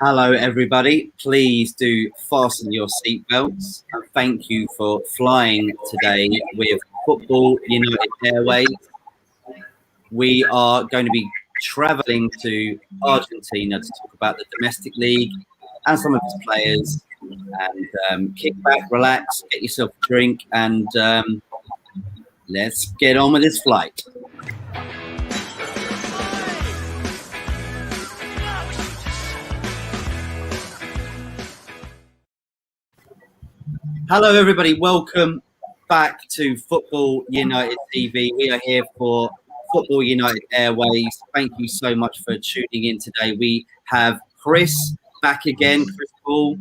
Hello, everybody. Please do fasten your seatbelts. Thank you for flying today with Football United Airways. We are going to be traveling to Argentina to talk about the domestic league and some of its players. And kick back, relax, get yourself a drink, and let's get on with this flight. Hello, everybody. Welcome back to Football United TV. We are here for Football United Airways. Thank you so much for tuning in today. We have Chris back again. Chris Ball,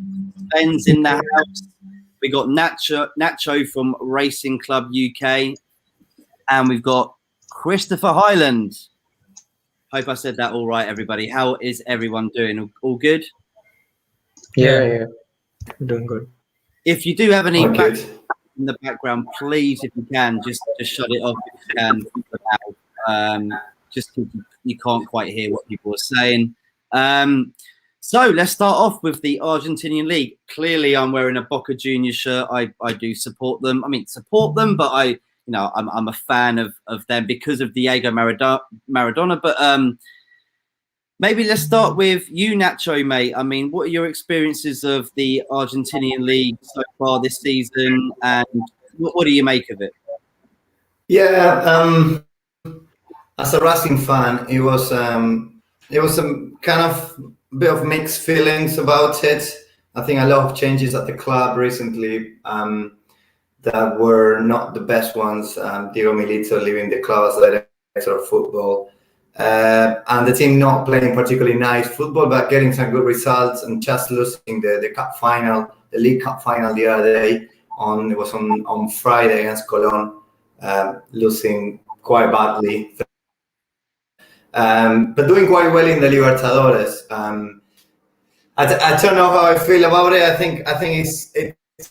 Sven's in the house. We got Nacho from Racing Club UK, and we've got Christopher Highland. Hope I said that all right, everybody. How is everyone doing? All good? Yeah, doing good. If you do have any in the background, please, if you can, just shut it off if you can. Just you can't quite hear what people are saying. So let's start off with the Argentinian league. Clearly, I'm wearing a Boca Juniors shirt. I do support them. I mean, support them, but I'm a fan of them because of Diego Maradona. But maybe let's start with you, Nacho, mate. I mean, what are your experiences of the Argentinian league so far this season, and what do you make of it? Yeah, as a Racing fan, it was some kind of bit of mixed feelings about it. I think a lot of changes at the club recently that were not the best ones. Diego Milito leaving the club as director of football. And the team not playing particularly nice football, but getting some good results and just losing the cup final, the League Cup final the other day. It was on Friday against Colón, losing quite badly. But doing quite well in the Libertadores. I don't know how I feel about it. I think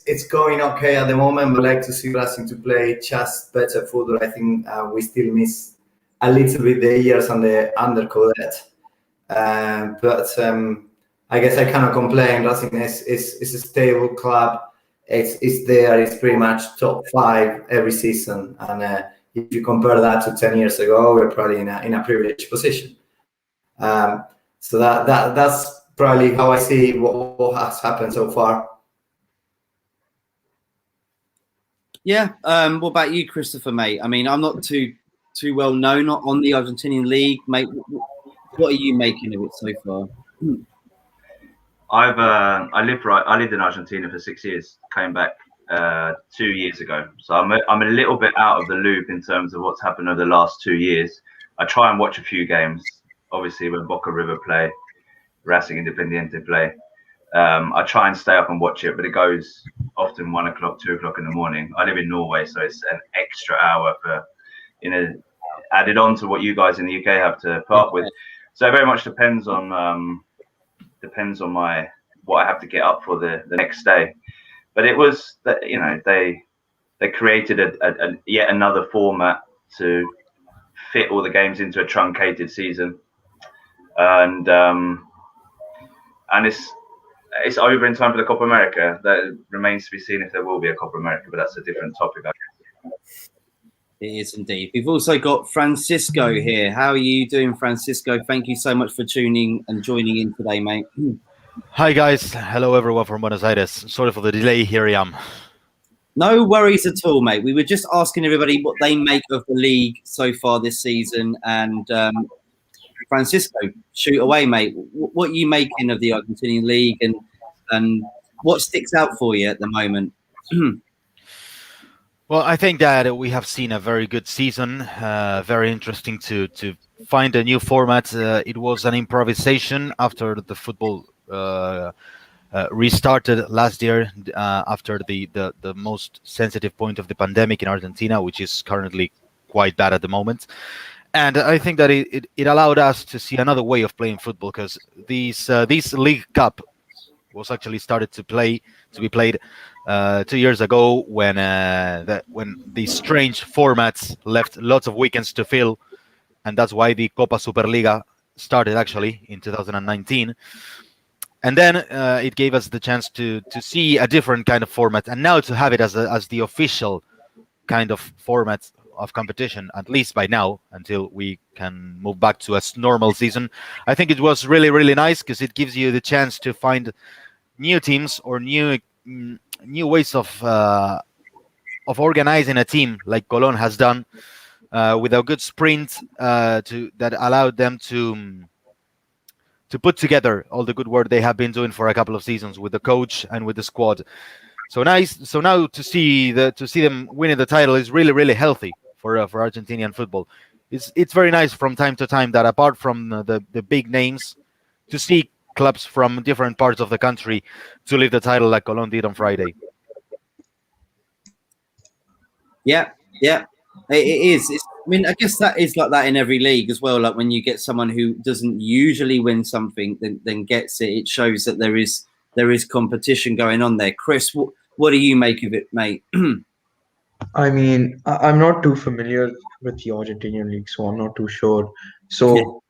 it's going okay at the moment, but I'd like to see Racing to play just better football. I think we still miss a little bit the years on the undercoat. But I guess I cannot complain. Racing is a stable club. It's there. It's pretty much top 5 every season. And if you compare that to 10 years ago, we're probably in a privileged position. So that's probably how I see what has happened so far. Yeah. What about you, Christopher, mate? I mean, I'm not too well known on the Argentinian league, mate. What are you making of it so far? I lived in Argentina for 6 years. Came back 2 years ago, so I'm a little bit out of the loop in terms of what's happened over the last 2 years. I try and watch a few games. Obviously, when Boca River play, Racing Independiente play, I try and stay up and watch it, but it goes often 1 o'clock, 2 o'clock in the morning. I live in Norway, so it's an extra hour for added on to what you guys in the UK have to put up with. So it very much depends on what I have to get up for the next day. But it was that they created a yet another format to fit all the games into a truncated season, and it's over in time for the Copa America. That remains to be seen if there will be a Copa America, but that's a different topic, I guess. It is indeed. We've also got Francisco here. How are you doing, Francisco? Thank you so much for tuning and joining in today, mate. Hi, guys. Hello, everyone from Buenos Aires. Sorry for the delay. Here I am. No worries at all, mate. We were just asking everybody what they make of the league so far this season. And Francisco, shoot away, mate. What are you making of the Argentinian league, and what sticks out for you at the moment? Well, I think that we have seen a very good season. Very interesting to find a new format. It was an improvisation after the football restarted last year, after the most sensitive point of the pandemic in Argentina, which is currently quite bad at the moment. And I think that it allowed us to see another way of playing football, because this League Cup was actually started to be played 2 years ago, when these strange formats left lots of weekends to fill, and that's why the Copa Superliga started actually in 2019. And then it gave us the chance to see a different kind of format, and now to have it as the official kind of format of competition, at least by now, until we can move back to a normal season. I think it was really, really nice because it gives you the chance to find new teams or new ways of organizing a team, like Colón has done, with a good sprint that allowed them to put together all the good work they have been doing for a couple of seasons with the coach and with the squad. So nice. So now to see them winning the title is really, really healthy for Argentinian football. It's very nice from time to time that apart from the big names, to see clubs from different parts of the country to lift the title like Colón did on Friday. Yeah, it is. I mean, I guess that is like that in every league as well. Like when you get someone who doesn't usually win something, then gets it. It shows that there is competition going on there. Chris, what do you make of it, mate? I mean, I'm not too familiar with the Argentinian league, so I'm not too sure. So,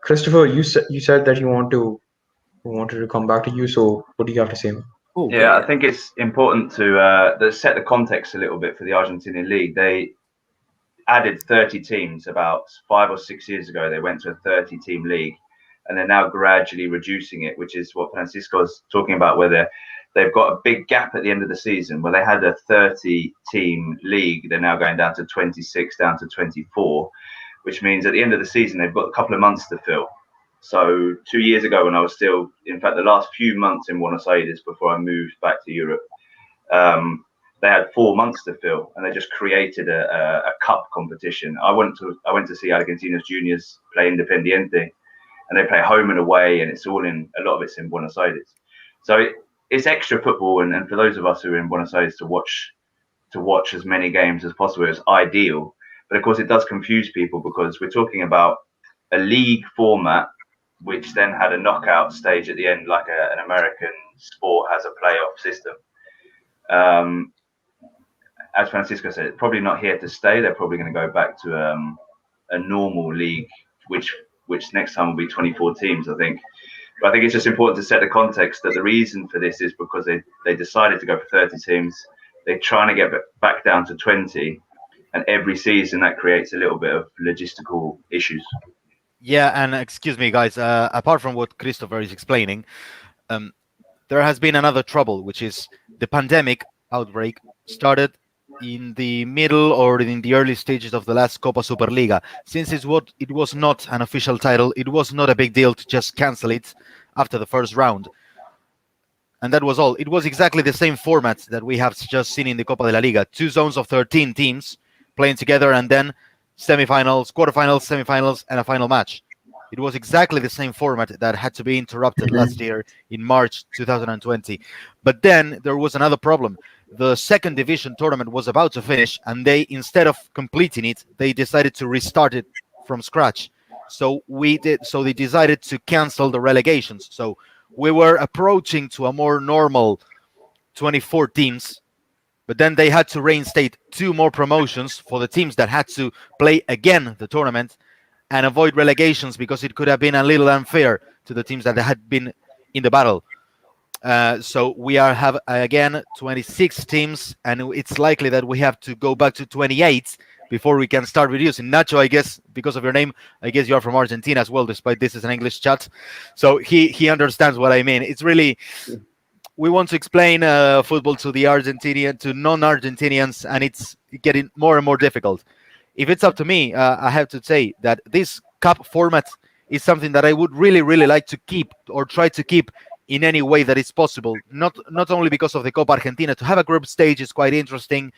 Christopher, you said that you wanted to come back to you. So, what do you have to say? Oh, yeah, I think it's important to set the context a little bit for the Argentinian league. They added 30 teams about 5 or 6 years ago. They went to a 30-team league, and they're now gradually reducing it, which is what Francisco's talking about, where they've got a big gap at the end of the season where they had a 30-team league. They're now going down to 26, down to 24, which means at the end of the season, they've got a couple of months to fill. So 2 years ago, when I was still, in fact, the last few months in Buenos Aires before I moved back to Europe, they had 4 months to fill, and they just created a cup competition. I went to see Argentina's juniors play Independiente, and they play home and away, and it's all in, a lot of it's in Buenos Aires. So it's extra football, and for those of us who are in Buenos Aires to watch as many games as possible is ideal. But of course, it does confuse people because we're talking about a league format, which then had a knockout stage at the end, like an American sport has a playoff system. As Francisco said, it's probably not here to stay. They're probably going to go back to a normal league, which next time will be 24 teams, I think. But I think it's just important to set the context that the reason for this is because they decided to go for 30 teams. They're trying to get back down to 20, and every season that creates a little bit of logistical issues. Yeah, and excuse me, guys. Apart from what Christopher is explaining, there has been another trouble, which is the pandemic outbreak started in the middle or in the early stages of the last Copa Superliga. Since it was not an official title, it was not a big deal to just cancel it after the first round. And that was all. It was exactly the same format that we have just seen in the Copa de la Liga. 2 zones of 13 teams playing together, and then semifinals, quarterfinals, semifinals, and a final match. It was exactly the same format that had to be interrupted last year in March 2020. But then there was another problem. The second division tournament was about to finish, and they, instead of completing it, they decided to restart it from scratch. So they decided to cancel the relegations. So we were approaching to a more normal 24 teams, but then they had to reinstate 2 more promotions for the teams that had to play again the tournament and avoid relegations, because it could have been a little unfair to the teams that had been in the battle. So we have again 26 teams, and it's likely that we have to go back to 28 before we can start reducing. Nacho, I guess, because of your name, I guess you are from Argentina as well, despite this is an English chat. So he understands what I mean. It's really, we want to explain football to the Argentinian, to non-Argentinians, and it's getting more and more difficult. If it's up to me, I have to say that this cup format is something that I would really, really like to keep, or try to keep in any way that is possible. Not only because of the Copa Argentina. To have a group stage is quite interesting.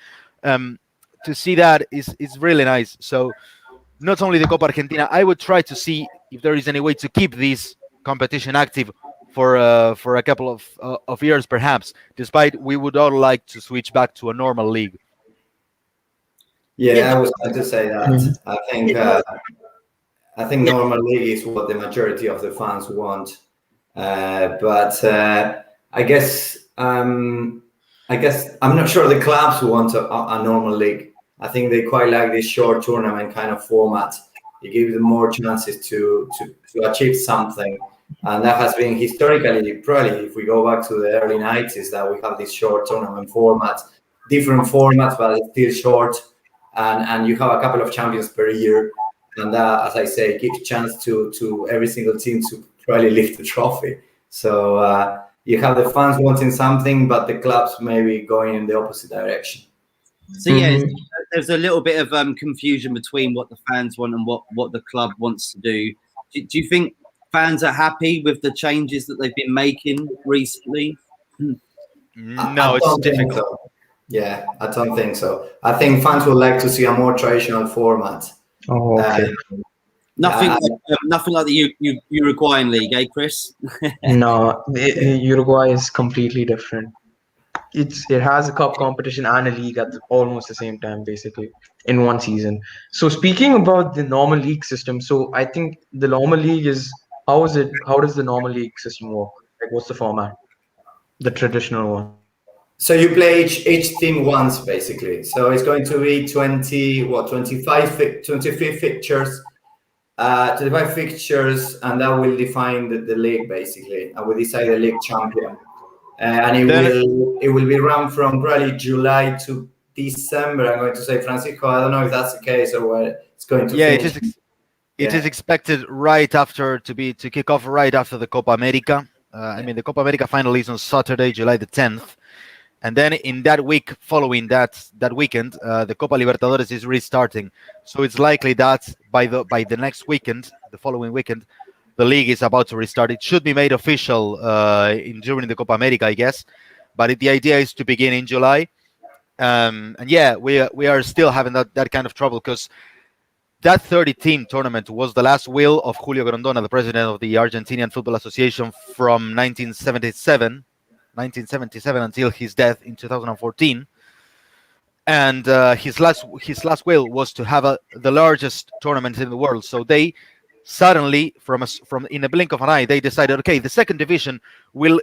To see that is really nice. So not only the Copa Argentina, I would try to see if there is any way to keep this competition active for a couple of years, perhaps, despite we would all like to switch back to a normal league. Yeah, I was going to say that. I think normal league is what the majority of the fans want. But I guess I'm not sure the clubs want a normal league. I think they quite like this short tournament kind of format. It gives them more chances to achieve something And that has been historically, probably if we go back to the early 90s, that we have this short tournament format, different formats, but it's still short. And you have a couple of champions per year. And that, as I say, gives chance to every single team to probably lift the trophy. So you have the fans wanting something, but the clubs maybe going in the opposite direction. So yeah, there's a little bit of confusion between what the fans want and what the club wants to do. Do you think fans are happy with the changes that they've been making recently? No, it's difficult. So. Yeah, I don't think so. I think fans would like to see a more traditional format. Oh, okay. Nothing like the Uruguayan league, eh, Chris? No, Uruguay is completely different. It has a cup competition and a league at almost the same time, basically, in one season. So speaking about the normal league system, so I think the normal league is how does the normal league system work? Like, what's the format? The traditional one. So you play each team once, basically. So it's going to be 25 fixtures, 25 fixtures, and that will define the league, basically. And we decide the league champion. And it will be run from probably July to December. I'm going to say, Francisco, I don't know if that's the case or where it's going to finish. It is expected right after to kick off right after the Copa America. I mean, the Copa America final is on Saturday, July the 10th. And then in that week following that weekend, the Copa Libertadores is restarting. So it's likely that by the next weekend, the following weekend, the league is about to restart. It should be made official during the Copa America, I guess. But the idea is to begin in July. And yeah, we are still having that kind of trouble because that 30-team tournament was the last will of Julio Grondona, the president of the Argentinian Football Association, from 1977 until his death in 2014. And his last will was to have the largest tournament in the world. So they suddenly, from in a blink of an eye, they decided, okay, the second division will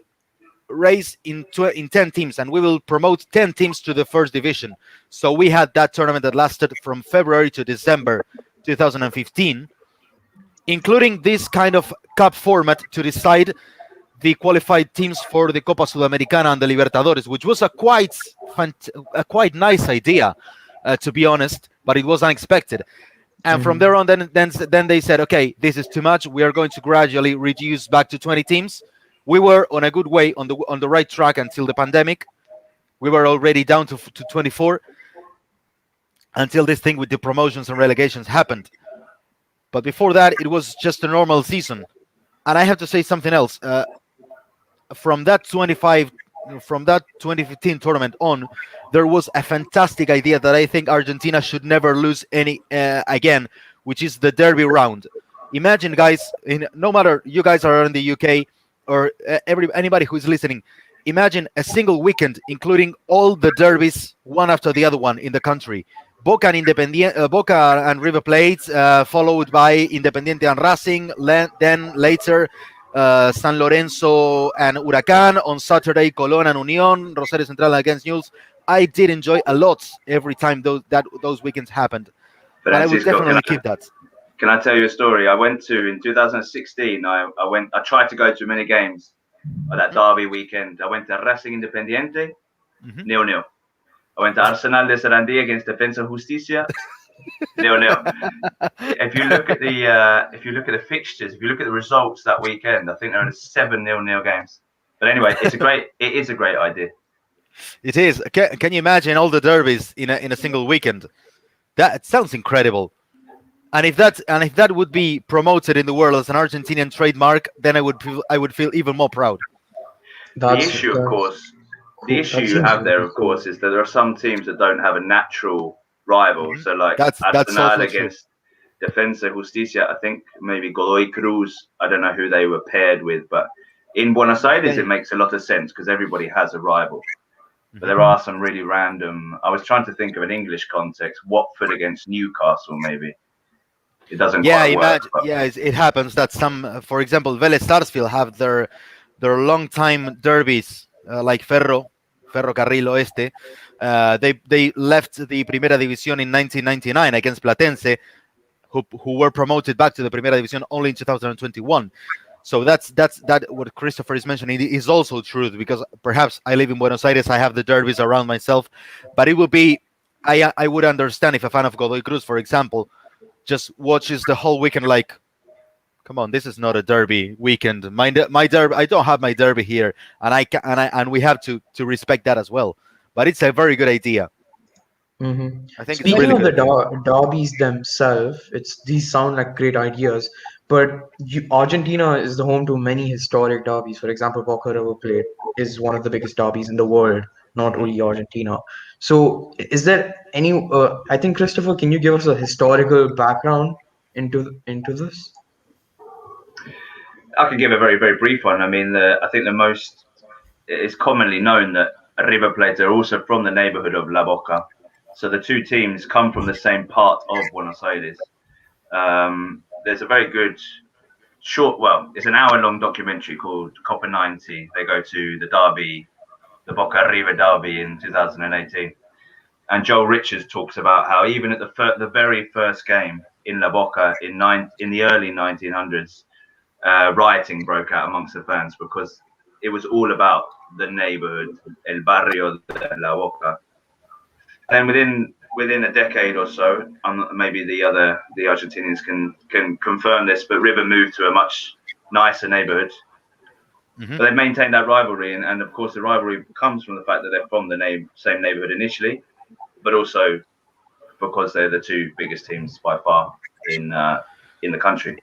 raise in 10 teams, and we will promote 10 teams to the first division. So we had that tournament that lasted from February to December 2015, including this kind of cup format to decide the qualified teams for the Copa Sudamericana and the Libertadores, which was a quite nice idea, to be honest, but it was unexpected. And from there on, then they said, okay, this is too much. We are going to gradually reduce back to 20 teams. We were on a good way, on the right track until the pandemic. We were already down to 24 until this thing with the promotions and relegations happened. But before that, it was just a normal season. And I have to say something else. From that 2015 tournament on, there was a fantastic idea that I think Argentina should never lose any again, which is the derby round. Imagine, guys, no matter you guys are in the UK or anybody who is listening, imagine a single weekend including all the derbies, one after the other one in the country. Boca and River Plate, followed by Independiente and Racing, then later San Lorenzo and Huracán. On Saturday, Colón and Unión, Rosario Central against Newell's. I did enjoy a lot every time those weekends happened. But I would definitely keep that. Can I tell you a story? I went to, in 2016, I tried to go to many games on that derby weekend. I went to Racing Independiente, 0-0. I went to Arsenal de Sarandí against Defensa Justicia, 0-0. If you look at the fixtures, if you look at the results that weekend, I think there are 7 0-0 games. But anyway, it is a great idea. It is. Can you imagine all the derbies in a single weekend? That sounds incredible. And if that would be promoted in the world as an Argentinian trademark, then I would feel even more proud. The issue you have there, of course, is that there are some teams that don't have a natural rival. So like Arsenal against Defensa Justicia, I think maybe Godoy Cruz, I don't know who they were paired with, but in Buenos Aires it makes a lot of sense because everybody has a rival. But there are some really random. I was trying to think of an English context. Watford against Newcastle, maybe. It doesn't quite work. It happens that some, for example, Vélez Sarsfield have their long-time derbies like Ferro Carril Oeste. They left the Primera División in 1999 against Platense, who were promoted back to the Primera División only in 2021. So that's what Christopher is mentioning is also true, because perhaps I live in Buenos Aires, I have the derbies around myself, but it would be, I would understand if a fan of Godoy Cruz, for example, just watches the whole weekend like, come on, this is not a derby weekend. My derby, I don't have my derby here, and and we have to respect that as well. But it's a very good idea. Mm-hmm. I think it's Speaking really of the good. derbies themselves, these sound like great ideas, but Argentina is the home to many historic derbies. For example, Boca River Plate is one of the biggest derbies in the world, not only Argentina. So, is there any? I think Christopher, can you give us a historical background into this? I could give a very, very brief one. I mean, I think the most, it's commonly known that River Plate are also from the neighborhood of La Boca. So the two teams come from the same part of Buenos Aires. There's a very good short, well, it's an hour-long documentary called Copa 90. They go to the derby, the Boca River derby in 2018. And Joel Richards talks about how even at the very first game in La Boca in the early 1900s, rioting broke out amongst the fans because it was all about the neighborhood, el barrio de La Boca. And within a decade or so, maybe the Argentinians can confirm this, but River moved to a much nicer neighborhood. Mm-hmm. But they maintained that rivalry, and of course the rivalry comes from the fact that they're from the same neighborhood initially, but also because they're the two biggest teams by far in the country.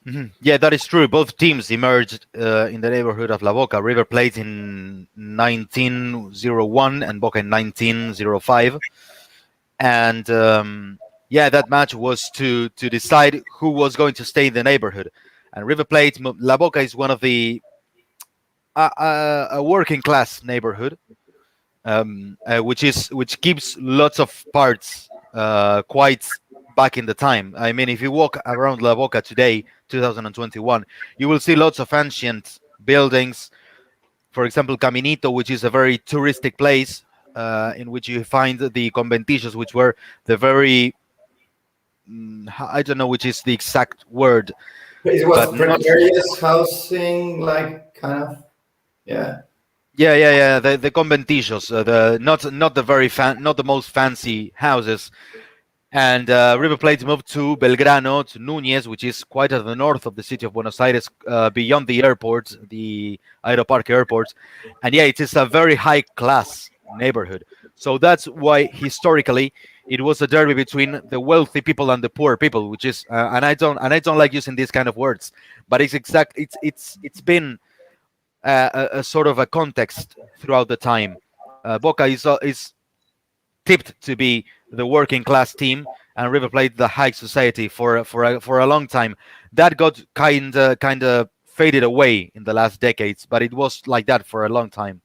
Mm-hmm. Yeah, that is true. Both teams emerged in the neighborhood of La Boca. River Plate in 1901 and Boca in 1905. And yeah, that match was to decide who was going to stay in the neighborhood. And River Plate, La Boca is one of the a working class neighborhood, which keeps lots of parts quite back in the time. I mean, if you walk around La Boca today, 2021, you will see lots of ancient buildings. For example, Caminito, which is a very touristic place in which you find the conventillos, which were the very, I don't know which is the exact word. It was precarious housing, like kind of, yeah. Yeah. The conventillos, not the most fancy houses. And River Plate moved to Belgrano, to Núñez, which is quite at the north of the city of Buenos Aires, beyond the airport, the Aeroparque airport. And yeah, it is a very high-class neighborhood. So that's why historically it was a derby between the wealthy people and the poor people, which is, and I don't like using these kind of words, but it's been a sort of a context throughout the time. Boca is tipped to be the working class team, and River Plate the high society for a long time. That got kind of faded away in the last decades, but it was like that for a long time.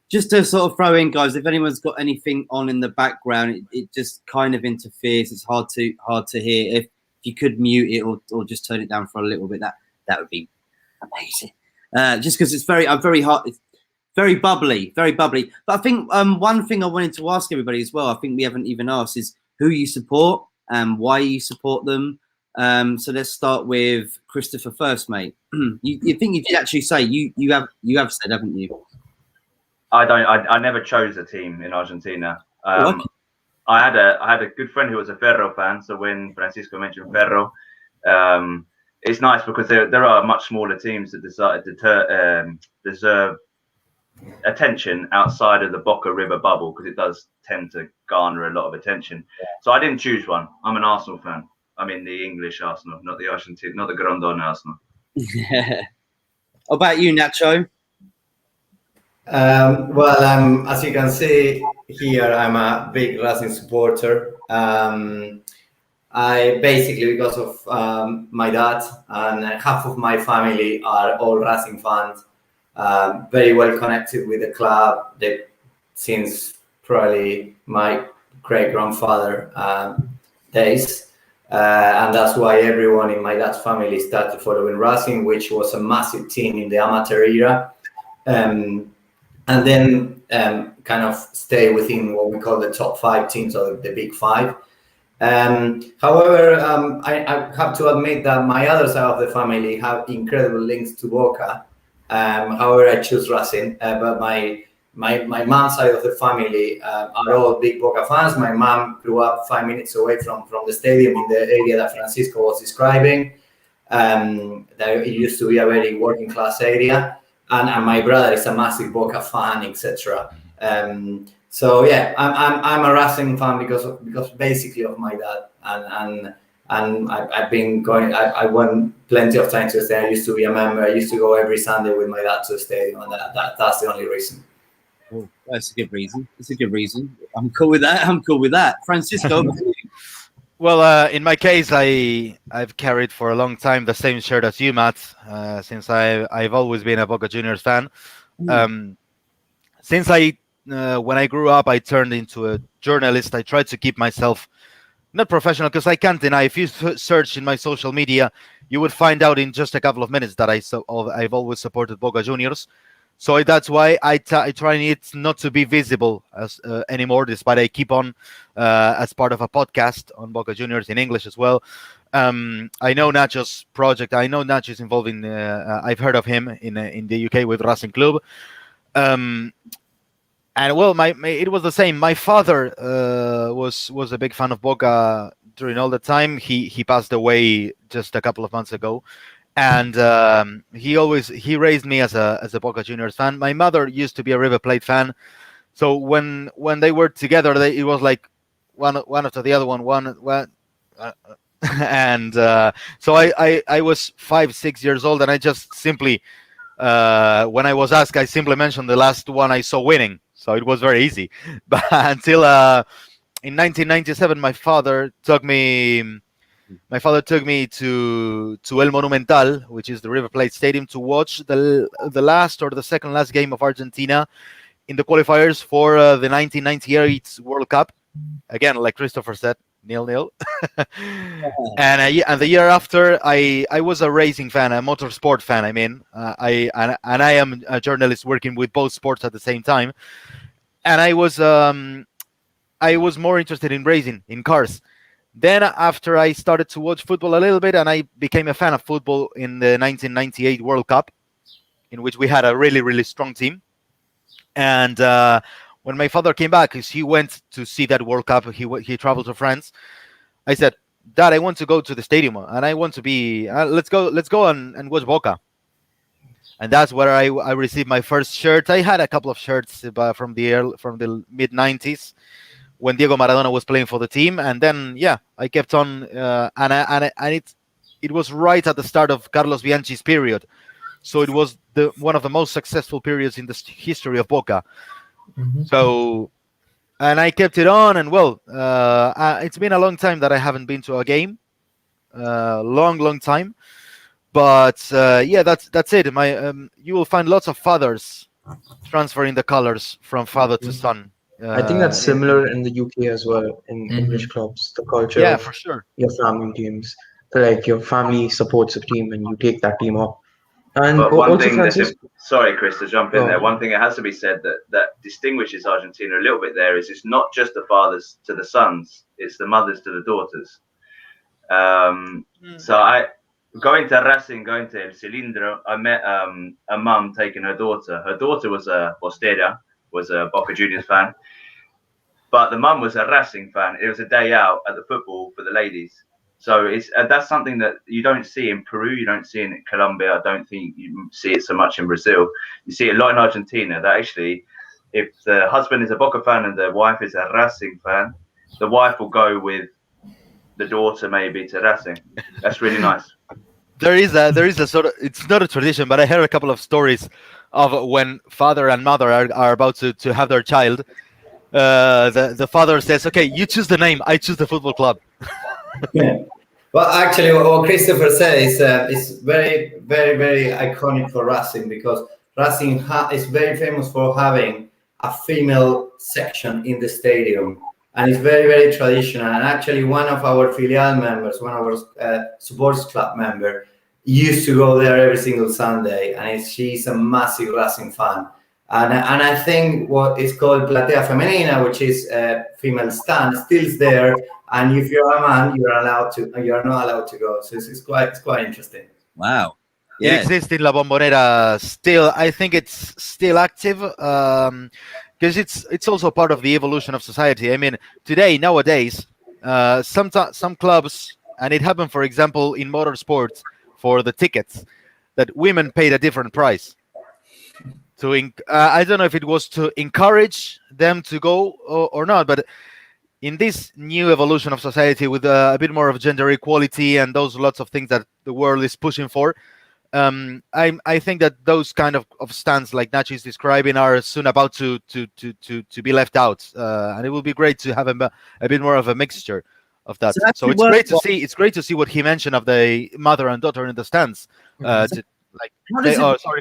Just to sort of throw in, guys, if anyone's got anything on in the background, it just kind of interferes. It's hard to hear. If you could mute it or just turn it down for a little bit, that would be amazing. Just because it's very hard. It's very bubbly. But I think one thing I wanted to ask everybody as well, I think we haven't even asked, is who you support and why you support them. So let's start with Christopher first, mate. You think you did actually say you have said, haven't you? I never chose a team in Argentina. Okay. I had a good friend who was a Ferro fan. So when Francisco mentioned Ferro, it's nice because there are much smaller teams that deserve attention outside of the Boca River bubble, because it does tend to garner a lot of attention. So I didn't choose one. I'm an Arsenal fan. I mean the English Arsenal, not the Argentine, not the Grondon Arsenal. How about you, Nacho? Well, as you can see here, I'm a big Racing supporter. I basically, because of my dad, and half of my family are all Racing fans. Very well connected with the club since probably my great grandfather days, and that's why everyone in my dad's family started following Racing, which was a massive team in the amateur era, and then kind of stay within what we call the top 5 teams, or the big 5. However, I have to admit that my other side of the family have incredible links to Boca. However, I choose Racing, but my mom's side of the family are all big Boca fans. My mom grew up 5 minutes away from the stadium in the area that Francisco was describing. That it used to be a very working class area, and my brother is a massive Boca fan, etc. So yeah, I'm a Racing fan because basically of my dad, and I've been going. I went plenty of times to the stadium. I used to be a member. I used to go every Sunday with my dad to the stadium, and that's the only reason. Oh, that's a good reason. It's a good reason. I'm cool with that. Francisco. Well, in my case, I've carried for a long time the same shirt as you, Matt, since I've always been a Boca Juniors fan. Since when I grew up, I turned into a journalist. I tried to keep myself not professional, because I can't deny, if you search in my social media, you would find out in just a couple of minutes that I've always supported Boca Juniors. So that's why I try not to be visible as anymore, despite I keep on as part of a podcast on Boca Juniors in English as well. I know Nacho's project. I know Nacho's involved in. I've heard of him in the UK with Racing Club. And well, it was the same. My father was a big fan of Boca during all the time. He passed away just a couple of months ago, and he raised me as a Boca Juniors fan. My mother used to be a River Plate fan, so when they were together, it was like one after the other one. And so I was 5-6 years old, and I just simply when I was asked, I simply mentioned the last one I saw winning. So it was very easy. But until in 1997, my father took me to El Monumental, which is the River Plate Stadium, to watch the last or the second last game of Argentina in the qualifiers for the 1998 World Cup. Again, like Christopher said, 0-0. And the year after, I was a racing fan, a motorsport fan. I mean, I am a journalist working with both sports at the same time, and I was more interested in racing, in cars. Then after I started to watch football a little bit, and I became a fan of football in the 1998 World Cup, in which we had a really, really strong team. And when my father came back, because he went to see that World Cup, he traveled to France. I said, "Dad, I want to go to the stadium, and I want to be. Let's go and watch Boca." And that's where I received my first shirt. I had a couple of shirts from the mid '90s when Diego Maradona was playing for the team, and then I kept on, and it was right at the start of Carlos Bianchi's period, so it was one of the most successful periods in the history of Boca. Mm-hmm. So, and I kept it on, and it's been a long time that I haven't been to a game, long time. But that's it. You will find lots of fathers transferring the colors from father to son. I think that's similar in the UK as well, in English clubs. The culture, yeah, for sure. Your family teams, like your family supports a team, and you take that team up. And but one also, thing Francis, sorry, Chris, to jump in there. One thing that has to be said that distinguishes Argentina a little bit there is it's not just the fathers to the sons; it's the mothers to the daughters. So going to Racing, going to El Cilindro, I met a mum taking her daughter. Her daughter was a Bostera, was a Boca Juniors fan, but the mum was a Racing fan. It was a day out at the football for the ladies. So that's something that you don't see in Peru, you don't see in Colombia. I don't think you see it so much in Brazil. You see it a lot in Argentina. That actually, if the husband is a Boca fan and the wife is a Racing fan, the wife will go with the daughter maybe to Racing. That's really nice. There is a sort of, it's not a tradition, but I heard a couple of stories of when father and mother are about to have their child. The father says, "Okay, you choose the name. I choose the football club." Yeah. Well, actually, what Christopher said is very, very, very iconic for Racing, because Racing is very famous for having a female section in the stadium, and it's very, very traditional. And actually, one of our filial members, one of our supporters club member, used to go there every single Sunday, and she's a massive Racing fan. And I think what is called platea femenina, which is a female stand, still is there. And if you're a man, you're not allowed to go. So it's quite interesting. Wow. It Yeah. exists in La Bombonera still. I think it's still active because it's also part of the evolution of society. I mean, nowadays, some clubs, and it happened, for example, in motorsports for the tickets, that women paid a different price. I don't know if it was to encourage them to go or not, but in this new evolution of society with a bit more of gender equality and those lots of things that the world is pushing for, I think that those kind of stands like Nacho is describing are soon about to be left out, and it will be great to have a bit more of a mixture of that. So it's great to see. It's great to see what he mentioned of the mother and daughter in the stands.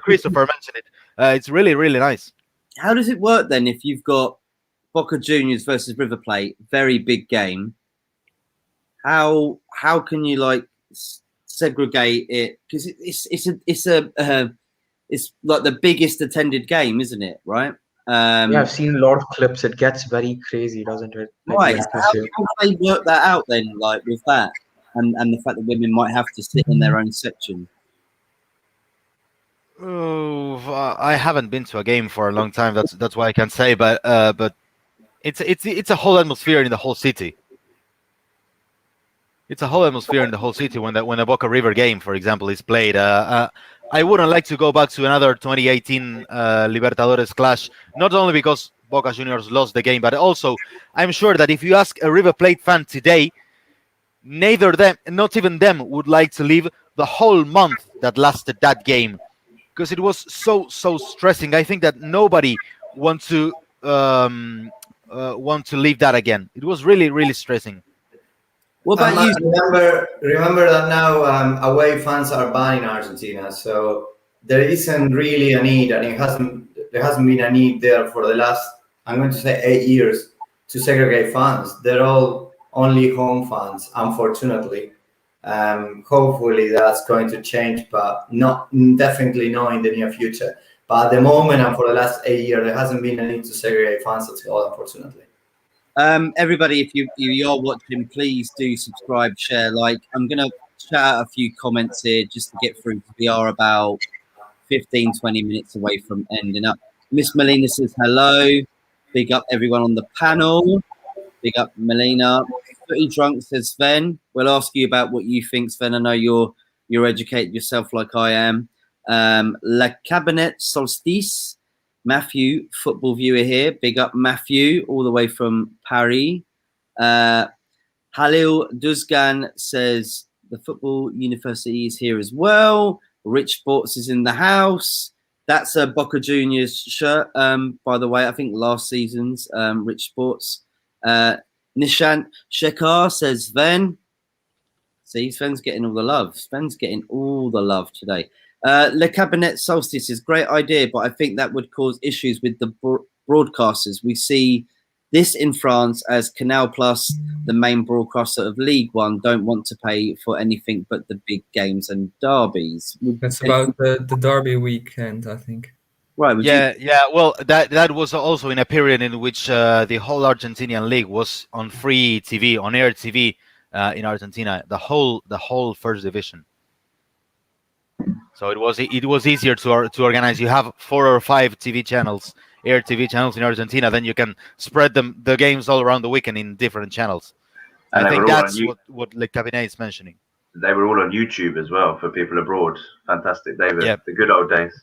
Christopher mentioned it. It's really, really nice. How does it work then if you've got Boca Juniors versus River Plate, very big game? How can you like segregate it? Because it's like the biggest attended game, isn't it? Right? Yeah, I've seen a lot of clips. It gets very crazy, doesn't it? Right. How do they work that out then, like with that, and the fact that women might have to sit in their own section? Oh, I haven't been to a game for a long time. That's why I can say. But it's a whole atmosphere in the whole city. It's a whole atmosphere in the whole city when the Boca River game, for example, is played. I wouldn't like to go back to another 2018 Libertadores clash, not only because Boca Juniors lost the game, but also I'm sure that if you ask a River Plate fan today, not even them would like to leave the whole month that lasted that game, because it was so stressing. I think that nobody want to leave that again. It was really, really stressing. What about you? Remember that now away fans are banned in Argentina, so there isn't really a need, and there hasn't been a need there for the last, I'm going to say, 8 years to segregate fans. They're all only home fans, unfortunately. Hopefully that's going to change, but definitely not in the near future. But at the moment and for the last 8 years, there hasn't been a need to segregate fans at all, unfortunately. Everybody, if you are watching, please do subscribe, share, like. I'm going to shout out a few comments here just to get through. We are about 15-20 minutes away from ending up. Miss Melina says hello. Big up everyone on the panel. Big up Melina. Pretty drunk, says Sven. We'll ask you about what you think, Sven. I know you're educated yourself like I am. La Cabinet Solstice. Matthew, football viewer here. Big up Matthew, all the way from Paris. Halil Duzgan says the football university is here as well. Rich Sports is in the house. That's a Boca Juniors shirt, by the way. I think last season's Rich Sports. Nishant Shekhar says Sven. See, Sven's getting all the love. Sven's getting all the love today. Le Cabinet Solstice is a great idea, but I think that would cause issues with the broadcasters. We see this in France as Canal Plus, the main broadcaster of League One, don't want to pay for anything but the big games and derbies. That's about the derby weekend, I think. Right. Yeah. Well, that was also in a period in which the whole Argentinian league was on free TV, on air TV in Argentina, the whole first division. So it was easier to organize. You have 4 or 5 TV channels, air TV channels in Argentina. Then you can spread the games all around the weekend in different channels. And I think that's what Le Cabinet is mentioning. They were all on YouTube as well for people abroad. Fantastic, David. The good old days.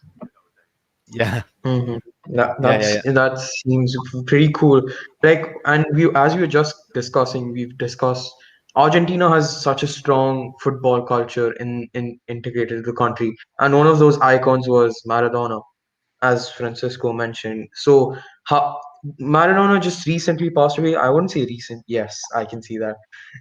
Yeah. Mm-hmm. That seems pretty cool. As we were just discussing, we've discussed Argentina has such a strong football culture integrated to the country, and one of those icons was Maradona, as Francisco mentioned. So Maradona just recently passed away. I wouldn't say recent. Yes, I can see that.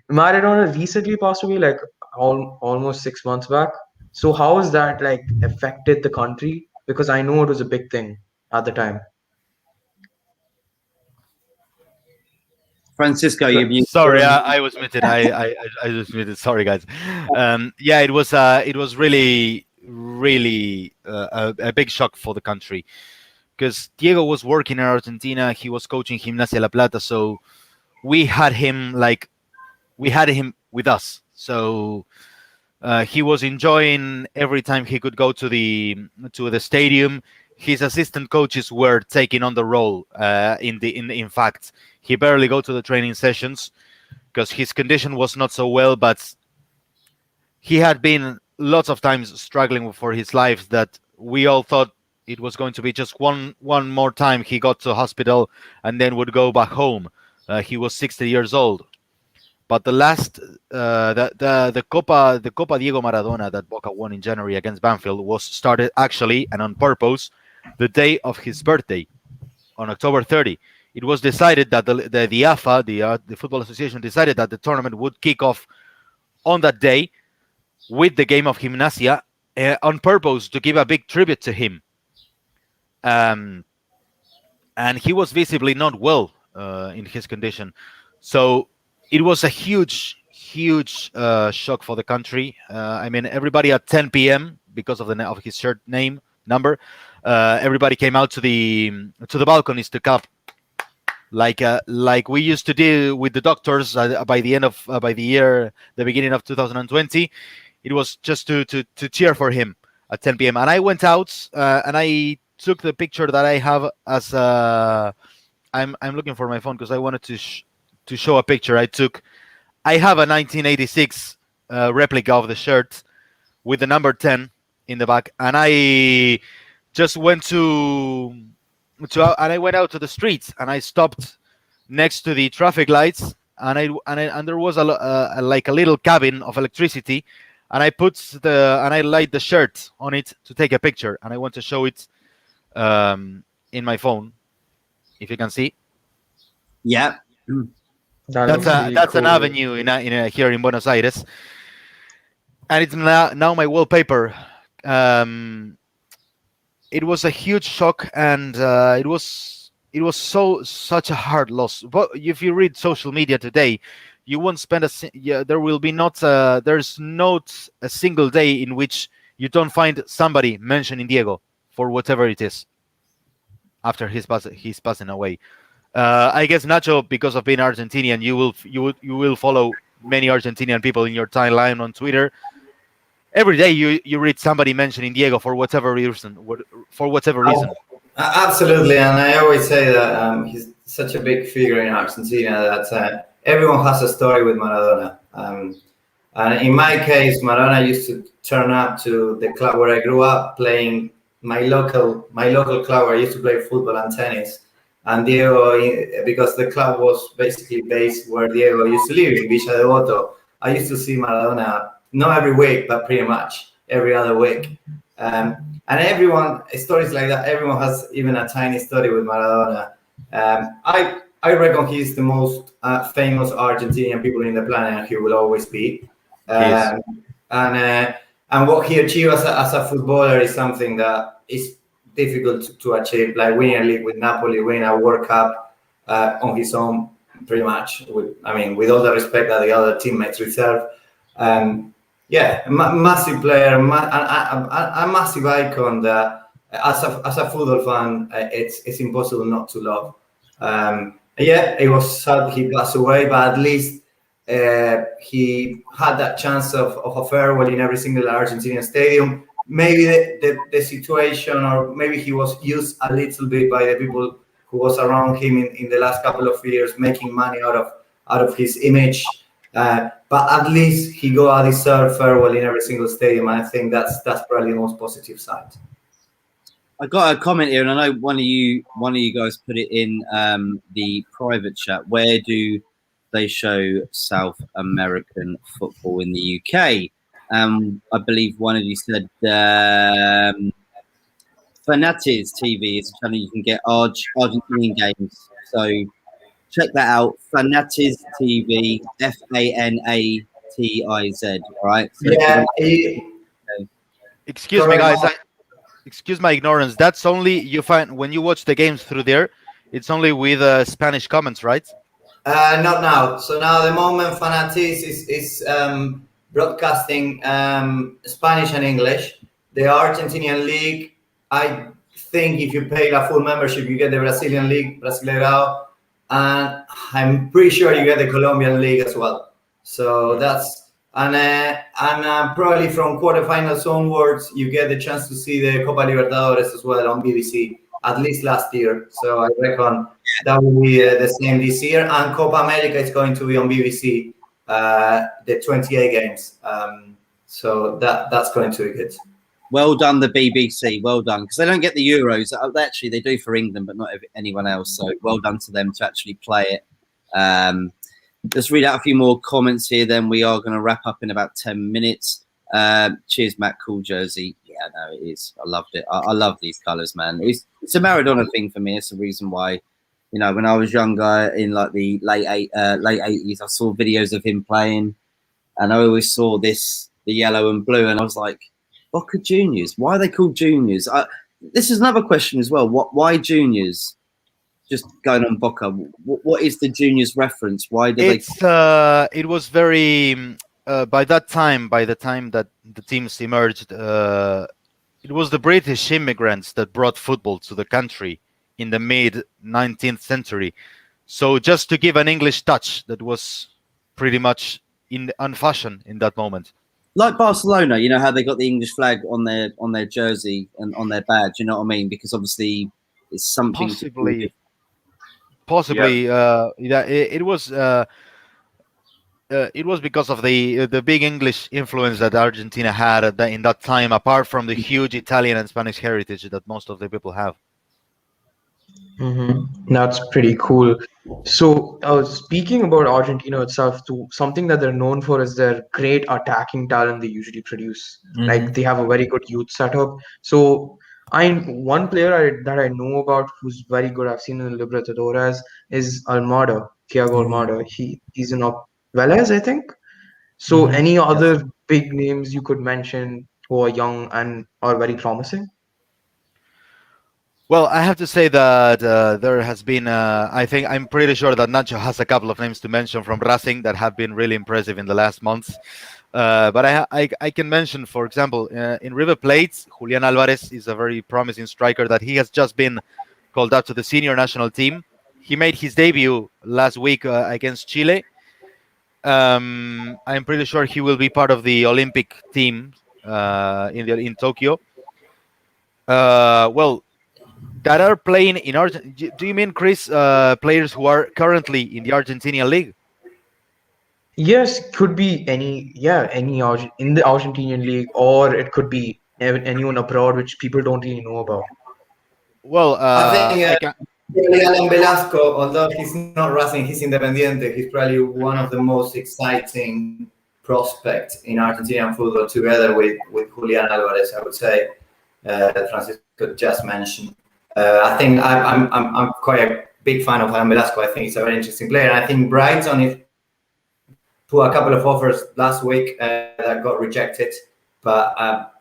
Maradona recently passed away, like almost 6 months back. So how has that affected the country? Because I know it was a big thing at the time. Francisco, sorry, I was muted. I was muted. Sorry, guys. It was really a big shock for the country, because Diego was working in Argentina. He was coaching Gimnasia La Plata, so we had him with us. So he was enjoying every time he could go to the stadium. His assistant coaches were taking on the role. In fact, he barely go to the training sessions because his condition was not so well. But he had been lots of times struggling for his life. That we all thought it was going to be just one more time he got to hospital and then would go back home. He was 60 years old. But the last, the Copa Diego Maradona that Boca won in January against Banfield was started actually and on purpose the day of his birthday, on October 30. It was decided that the AFA, the Football Association, decided that the tournament would kick off on that day with the game of Gimnasia on purpose to give a big tribute to him. And he was visibly not well in his condition. So it was a huge shock for the country. I mean, everybody at 10 p.m. because of his shirt number, everybody came out to the balconies to clap, like we used to do with the doctors by the beginning of 2020. It was just to cheer for him at 10 p.m. And I went out and I took the picture that I have as I'm looking for my phone because I wanted to show a picture I took. I have a 1986 replica of the shirt with the number 10 in the back, and I just went and I went out to the streets and I stopped next to the traffic lights, and there was a little cabin of electricity, and I light the shirt on it to take a picture, and I want to show it in my phone, if you can see. Yeah. That's an avenue here in Buenos Aires, and it's now my wallpaper. It was a huge shock, and it was such a hard loss. But if you read social media today, you won't spend there's not a single day in which you don't find somebody mentioning Diego for whatever it is after he's passing away. I guess, Nacho, because of being Argentinian, you will follow many Argentinian people in your timeline on Twitter. Every day you read somebody mentioning Diego for whatever reason. Absolutely, and I always say that he's such a big figure in Argentina that everyone has a story with Maradona. And in my case, Maradona used to turn up to the club where I grew up, playing my local club where I used to play football and tennis. And Diego, because the club was basically based where Diego used to live, in Villa Devoto, I used to see Maradona, not every week, but pretty much every other week. And stories like that, everyone has even a tiny story with Maradona. I reckon he's the most famous Argentinian people in the planet, and he will always be. And what he achieved as a footballer is something that is difficult to achieve, like winning a league with Napoli, winning a World Cup on his own, pretty much. With all the respect that the other teammates deserve. Massive player, a massive icon that as a football fan, it's impossible not to love. It was sad he passed away, but at least he had that chance of a farewell in every single Argentinian stadium. Maybe the situation, or maybe he was used a little bit by the people who was around him in the last couple of years, making money out of his image. But at least he got a deserved farewell in every single stadium. I think that's probably the most positive side. I got a comment here, and I know one of you guys put it in the private chat. Where do they show South American football in the UK? I believe one of you said Fanatiz TV is a channel you can get Argentinian games. So check that out. Fanatiz TV, Fanatiz. All right. So excuse me, guys. Excuse my ignorance. That's only you find when you watch the games through there. It's only with Spanish comments, right? Not now. So now, the moment, Fanatiz is broadcasting Spanish and English. The Argentinian league, I think if you pay a full membership, you get the Brazilian League, Brasileirão, and I'm pretty sure you get the Colombian League as well. So that's and probably from quarterfinals onwards, you get the chance to see the Copa Libertadores as well on BBC. At least last year, so I reckon that will be the same this year. And Copa America is going to be on BBC, the 28 games. So that's going to be good. Well done, the BBC. Well done, because they don't get the Euros. Actually, they do for England, but not anyone else. So well done to them to actually play it. Let's read out a few more comments here. Then we are going to wrap up in about 10 minutes. Cheers, Matt. Cool jersey. Yeah, no, it is. I loved it. I love these colours, man. It's a Maradona thing for me. It's the reason why, you know, when I was younger in like the late 80s, I saw videos of him playing, and I always saw the yellow and blue, and I was like, Boca Juniors. Why are they called Juniors? This is another question as well. Why Juniors? Just going on Boca. What is the Juniors reference? Why did they? It was very. By the time that the teams emerged, it was the British immigrants that brought football to the country in the mid-19th century. So just to give an English touch, that was pretty much on fashion in that moment. Like Barcelona, you know how they got the English flag on their jersey and on their badge. You know what I mean? Because obviously it's something. Possibly, yeah. It was. It was because of the big English influence that Argentina had in that time, apart from the huge Italian and Spanish heritage that most of the people have. That's pretty cool. So, speaking about Argentina itself, too, something that they're known for is their great attacking talent they usually produce. Like they have a very good youth setup. So, one player that I know about who's very good, I've seen in the Libertadores, is Almada, Thiago Almada. He's in Velez, I think. So, any other big names you could mention who are young and are very promising? Well, I have to say that there has been, I'm pretty sure that Nacho has a couple of names to mention from Racing that have been really impressive in the last months. But I can mention, for example, in River Plate, Julian Alvarez is a very promising striker that he has just been called up to the senior national team. He made his debut last week against Chile. I'm pretty sure he will be part of the Olympic team in Tokyo. Well, that are playing in Argentina. Do you mean, Chris, players who are currently in the Argentinian league? Yes, could be any in the Argentinian league, or it could be anyone abroad which people don't really know about. Well, I think Alan Velasco, although he's not Racing, he's Independiente. He's probably one of the most exciting prospects in Argentinian football, together with Julian Alvarez, I would say. Francisco just mentioned. I think I'm quite a big fan of Alan Velasco. I think he's a very interesting player. And I think Brighton put a couple of offers last week that got rejected. But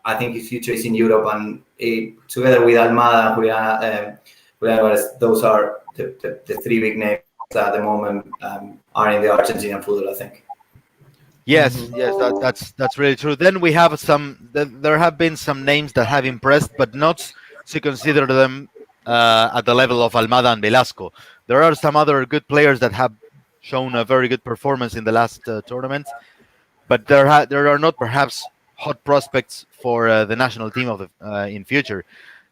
I think his future is in Europe, and together with Almada, Julian Alvarez, those are the three big names that at the moment are in the Argentinian football, I think. Yes, that's really true. Then we have there have been some names that have impressed, but not to consider them at the level of Almada and Velasco. There are some other good players that have shown a very good performance in the last tournament, but there are not perhaps hot prospects for the national team of in future.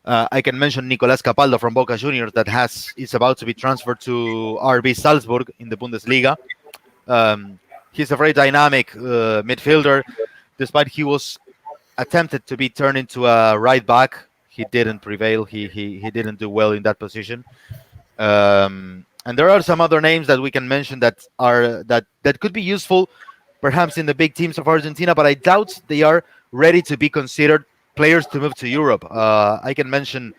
I can mention Nicolás Capaldo from Boca Juniors that is about to be transferred to RB Salzburg in the Bundesliga. He's a very dynamic midfielder. Despite he was attempted to be turned into a right back, he didn't prevail. He didn't do well in that position. And there are some other names that we can mention that could be useful, perhaps in the big teams of Argentina, but I doubt they are ready to be considered players to move to Europe. I can mention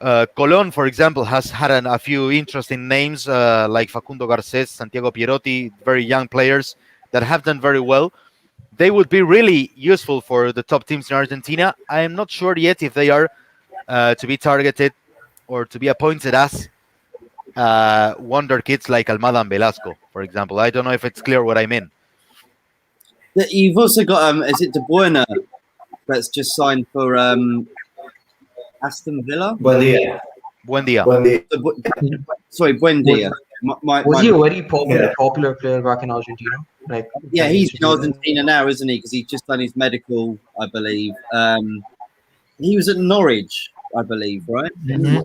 Colón, for example, has had a few interesting names like Facundo Garcés, Santiago Pierotti, very young players that have done very well. They would be really useful for the top teams in Argentina. I am not sure yet if they are to be targeted or to be appointed as wonder kids like Almada and Velasco, for example. I don't know if it's clear what I mean. You've also got, is it De Bruyne that's just signed for Aston Villa. Buen dia. Buen dia. Buen dia. Sorry, Buendia. Was he a very Yeah. popular player back in Argentina? Like, Yeah, when he he's used in to do that? Argentina now, isn't he? Because he's just done his medical, I believe. He was at Norwich, I believe, right? Mhm.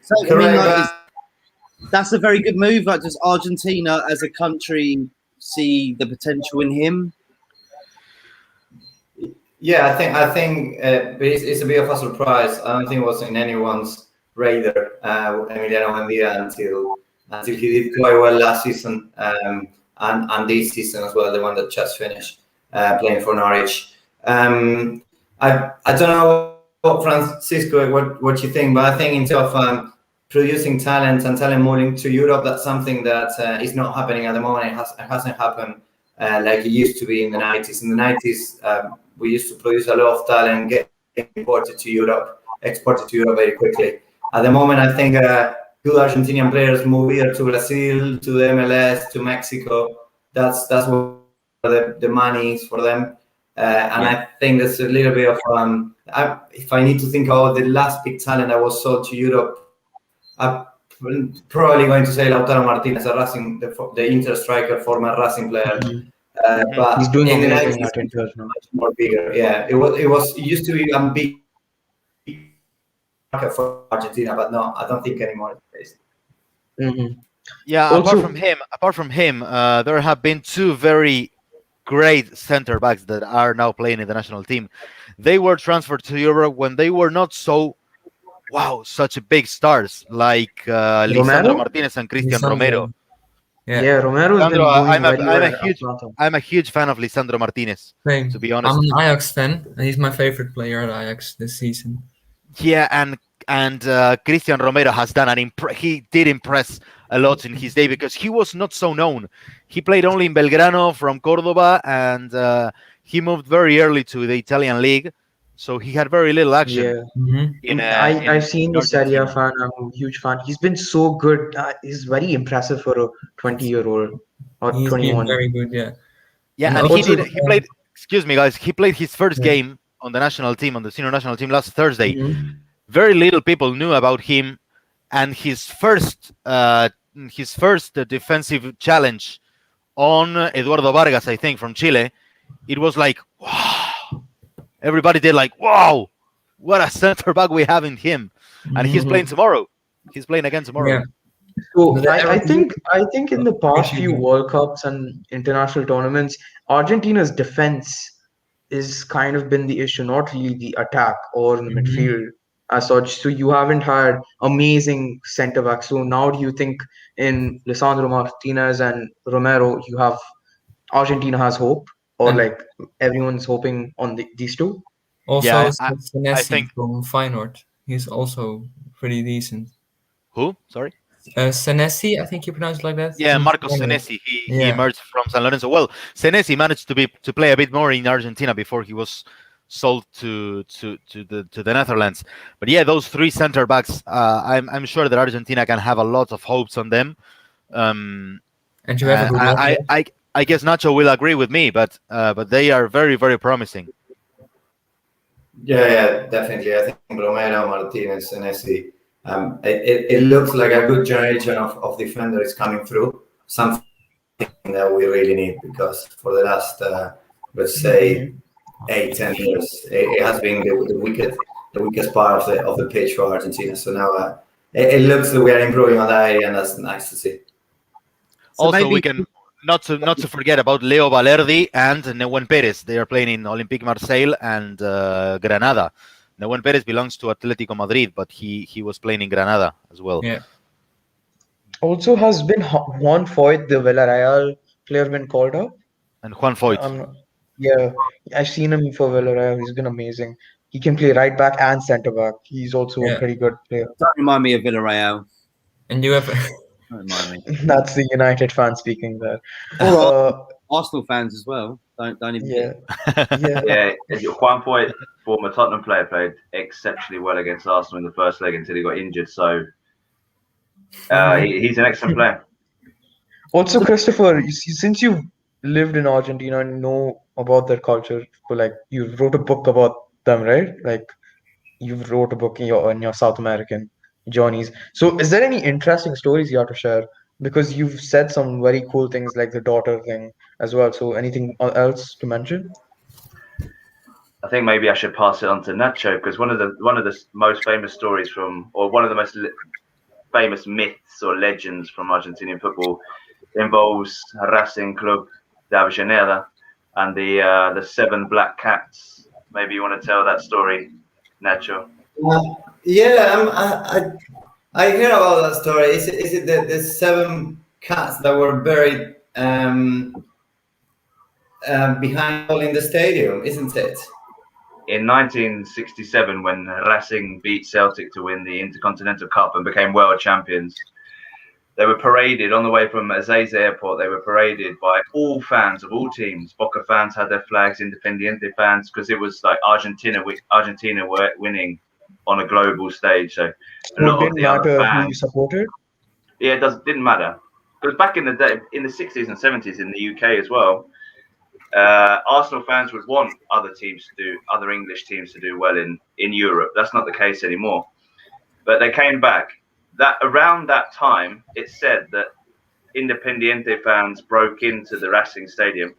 So I mean, Correct. like, that's a very good move. Like, does Argentina as a country see the potential in him? Yeah, I think it's a bit of a surprise. I don't think it was in anyone's radar, Emiliano Buendia, until he did quite well last season, and this season as well, the one that just finished playing for Norwich. I don't know, Francisco, what you think, but I think in terms of producing talent and talent moving to Europe, that's something that is not happening at the moment. It hasn't happened like it used to be in the 90s. In the 90s, we used to produce a lot of talent, get exported to Europe very quickly. At the moment, I think good Argentinian players move either to Brazil, to the MLS, to Mexico. That's where the money is for them. And I think that's a little bit of if I need to think about the last big talent that was sold to Europe, I'm probably going to say Lautaro Martinez, the Inter striker, former Racing player. But He's doing in the amazing 90s, at Inter now. much more bigger. Yeah, it used to be a big market for Argentina, but no, I don't think anymore. Yeah, Also- apart from him, there have been two very great center backs that are now playing in the national team. They were transferred to Europe when they were not such big stars like Lisandro Romero? Martinez and Cristian Lisandro. Romero. Yeah, Romero's been Lisandro, doing very well at huge, Atlanta. I'm a huge fan of Lisandro Martinez, Same. to be honest. I'm an Ajax fan, and he's my favorite player at Ajax this season. Yeah, and Cristian Romero has done he did impress a lot in his day because he was not so known. He played only in Belgrano from Cordoba, and he moved very early to the Italian league, so he had very little action. Yeah. I've seen the Serie A Argentina. fan. I'm a huge fan. He's been so good. He's very impressive for a 20-year-old or He's been 21. very good, yeah. Yeah, And and also, he played. Excuse me, guys. He played his first Yeah. game on the national team, on the senior national team last Thursday. Mhm. Very little people knew about him, and his first defensive challenge on Eduardo Vargas, I think, from Chile, it was like, wow. Everybody did like, wow, what a center back we have in him, and he's playing tomorrow. He's playing again tomorrow. Yeah. So But I think in the past few Appreciate it. World Cups and international tournaments, Argentina's defense is kind of been the issue, not really the attack or the midfield as such. So you haven't had amazing centre backs. So now do you think in Lisandro Martinez and Romero, Argentina has hope, or And- like everyone's hoping on these two? Also, Yeah, I Senesi think- from Feyenoord. He's also pretty decent. Who? Sorry. Senesi, I think you pronounce it like that. Yeah, From Marcos Feyenoord. Senesi. He Yeah. emerged from San Lorenzo. Well, Senesi managed to play a bit more in Argentina before he was sold to the Netherlands. But yeah, those three center backs, I'm sure that Argentina can have a lot of hopes on them. And you have a good one. I guess Nacho will agree with me, but they are very, very promising. Yeah, definitely. I think Romero, Martinez, and Senesi. It looks like a good generation of defenders coming through. Something that we really need because for the last, let's say, 8-10 years, it has been the weakest part of the pitch for Argentina. So now it looks like we are improving on that area, and that's nice to see. So Also, maybe- we can not to forget about Leo Valerdi and Nehuen Perez. They are playing in Olympique Marseille and Granada. Nehuen Perez belongs to Atletico Madrid, but he was playing in Granada as well. Yeah. Also, has been Juan Foyt, the Villarreal player, been called up? And Juan Foyt. Yeah, I've seen him for Villarreal. He's been amazing. He can play right back and centre back. He's also a Yeah. pretty good player. Don't remind me of Villarreal. And you have Don't remind me. That's the United fan speaking there. Or Arsenal fans as well. Don't even. Yeah, yeah. Yeah, Juan Foyt, former Tottenham player, played exceptionally well against Arsenal in the first leg until he got injured. So he's an excellent player. Also, Christopher, since you've lived in Argentina and know about their culture, so like you wrote a book about them, right? Like, you've wrote a book in your South American journeys. So is there any interesting stories you have to share? Because you've said some very cool things like the daughter thing as well. So anything else to mention? I think maybe I should pass it on to Nacho, because one of the most famous stories from, or one of the most famous myths or legends from Argentinian football involves Racing Club de Avellaneda and the 7 black cats. Maybe you want to tell that story, Nacho. I hear about that story. Is it the 7 cats that were buried behind all in the stadium, isn't it? In 1967, when Racing beat Celtic to win the Intercontinental Cup and became world champions, they were paraded on the way from Ezeiza Airport. They were paraded by all fans of all teams. Boca fans had their flags, Independiente fans, because it was like Argentina were winning on a global stage. So a lot of the other fans. Who you supported? Yeah, didn't matter. Because back in the day, in the 60s and 70s in the UK as well, Arsenal fans would want other English teams to do well in Europe. That's not the case anymore. But they came back. That around that time, it's said that Independiente fans broke into the Racing Stadium,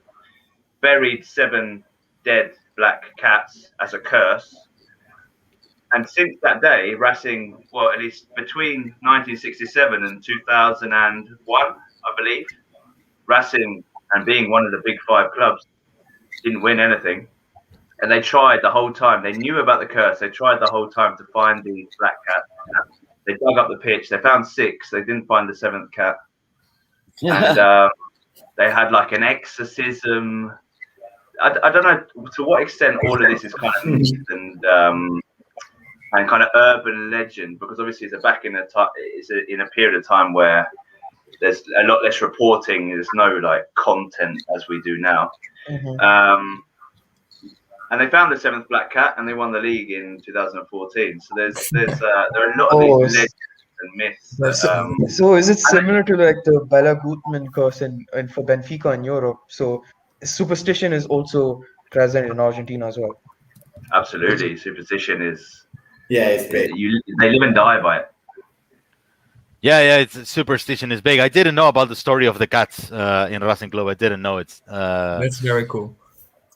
buried 7 dead black cats as a curse. And since that day, Racing, well, at least between 1967 and 2001, I believe, Racing, and being one of the big 5 clubs, didn't win anything. And they tried the whole time. They knew about the curse. They tried the whole time to find these black cats. They dug up the pitch. They found 6. They didn't find the 7th cat. And they had like an exorcism. I don't know to what extent all of this is kind of myth and kind of urban legend, because obviously it's in a period of time where there's a lot less reporting. There's no like content as we do now. Mm-hmm. And they found the 7th black cat, and they won the league in 2014. So there are a lot of these legends and myths. So is it similar to like the Bela Gutmann curse in for Benfica in Europe? So superstition is also present in Argentina as well. Absolutely, superstition is. Yeah, it's big. They live and die by it. Yeah, it's superstition is big. I didn't know about the story of the cats in Racing Club. I didn't know it. That's very cool.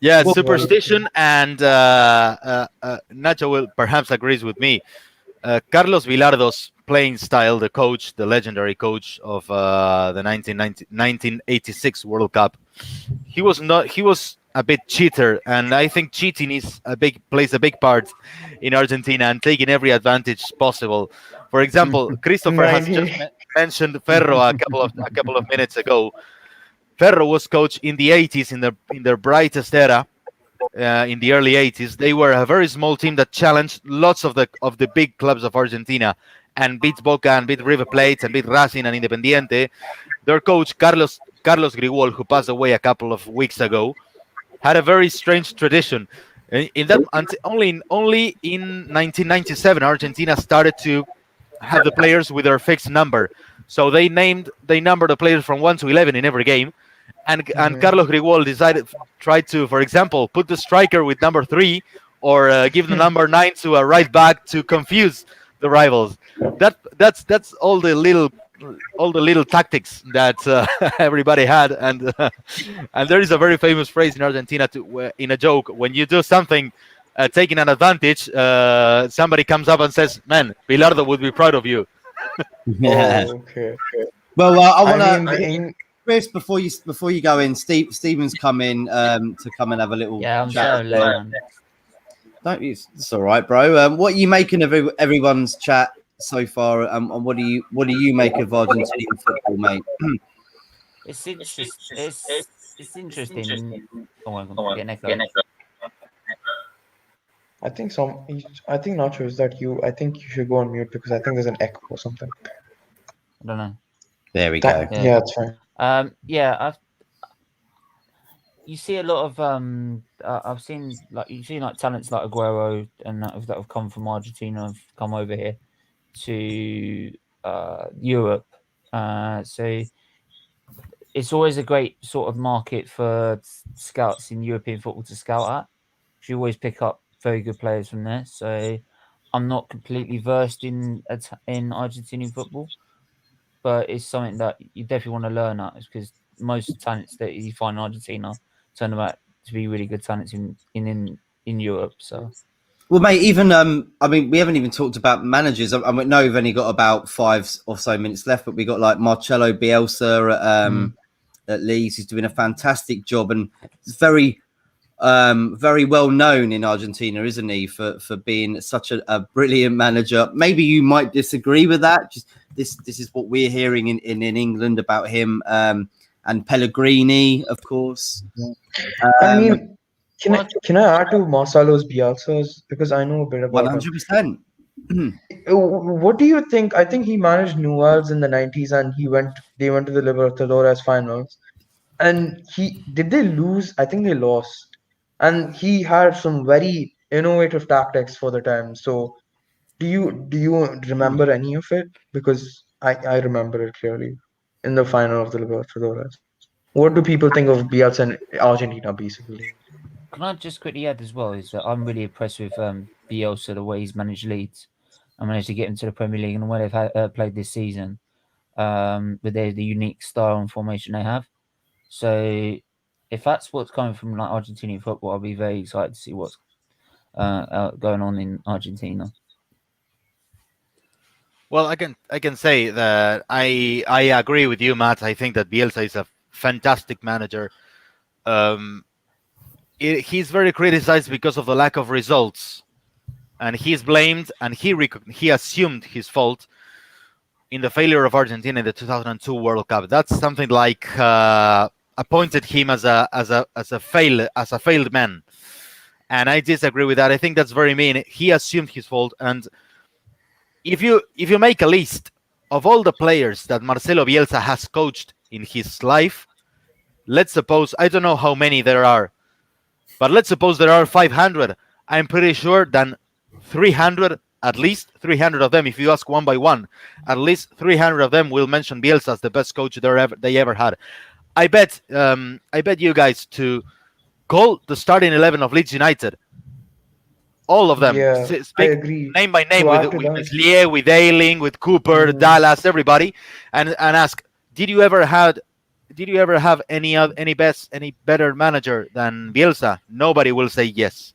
Yeah, superstition, and Nacho will perhaps agrees with me. Carlos Vilardo's playing style, the coach, the legendary coach of the 1986 World Cup, he was a bit cheater, and I think cheating plays a big part in Argentina and taking every advantage possible. For example, Christopher has just mentioned Ferro a couple of minutes ago. Ferro was coach in the 80s, in their brightest era, in the early 80s. They were a very small team that challenged lots of the big clubs of Argentina and beat Boca and beat River Plate and beat Racing and Independiente. Their coach, Carlos Grigol, who passed away a couple of weeks ago, had a very strange tradition. Only in 1997, Argentina started to have the players with their fixed number. So they numbered the players from 1 to 11 in every game. And Carlos Grigol tried to, for example, put the striker with number 3 or give the number 9 to a right back to confuse the rivals. That's all the little tactics that everybody had, and there is a very famous phrase in Argentina in a joke: when you do something taking an advantage, somebody comes up and says, "Man, Bilardo would be proud of you." Yeah. Oh, okay. Well, I want to. Chris, before you go in, Stephen's come in to come and have a little I'm chat. so late. It's all right, bro. What are you making of everyone's chat so far, and what do you make of Argentinian football, mate? It's interesting. It's interesting. Get an echo. I think Nacho, is that you? I think you should go on mute because I think there's an echo or something. I don't know. There we go. Yeah, it's fine. You see a lot of I've seen like talents like Aguero and that have come from Argentina, have come over here to Europe. So it's always a great sort of market for scouts in European football to scout at. You always pick up very good players from there. So I'm not completely versed in Argentinian football, but it's something that you definitely want to learn at, because most talents that you find in Argentina turn out to be really good talents in Europe. So. Well, mate, even I mean, we haven't even talked about managers. I know we've only got about 5 or so minutes left, but we got like Marcelo Bielsa at Leeds. He's doing a fantastic job, and it's very well known in Argentina, isn't he, for being such a brilliant manager. Maybe you might disagree with that. Just this is what we're hearing in England about him, and Pellegrini, of course. I mean, can I add to Marcelo's Bielsa's, because I know a bit about 100%. What do you think? I think he managed Newell's in the 90s, and they went to the Libertadores finals. And did they lose? I think they lost. And he had some very innovative tactics for the time. So do you remember any of it? Because I remember it clearly in the final of the Libertadores. What do people think of Bielsa and Argentina, basically? Can I just quickly add as well, is that I'm really impressed with Bielsa, the way he's managed Leeds and managed to get into the Premier League and the way they've played this season, with the unique style and formation they have. So if that's what's coming from like Argentinian football, I'll be very excited to see what's going on in Argentina. Well, I can say that I agree with you, Matt. I think that Bielsa is a fantastic manager. He's very criticized because of the lack of results, and he's blamed and he assumed his fault in the failure of Argentina in the 2002 World Cup. That's something like appointed him as a failed man, and I disagree with that. I think that's very mean. He assumed his fault, and if you make a list of all the players that Marcelo Bielsa has coached in his life, let's suppose, I don't know how many there are, but let's suppose there are 500. I'm pretty sure that 300, at least 300 of them, if you ask one by one, at least 300 of them will mention Bielsa as the best coach they ever had. I bet you guys to call the starting 11 of Leeds United. All of them. Yeah, I agree. Name by name, To with add to that- Meslier, with Ayling, with Cooper, Dallas, everybody, and ask, did you ever have any better manager than Bielsa? Nobody will say yes.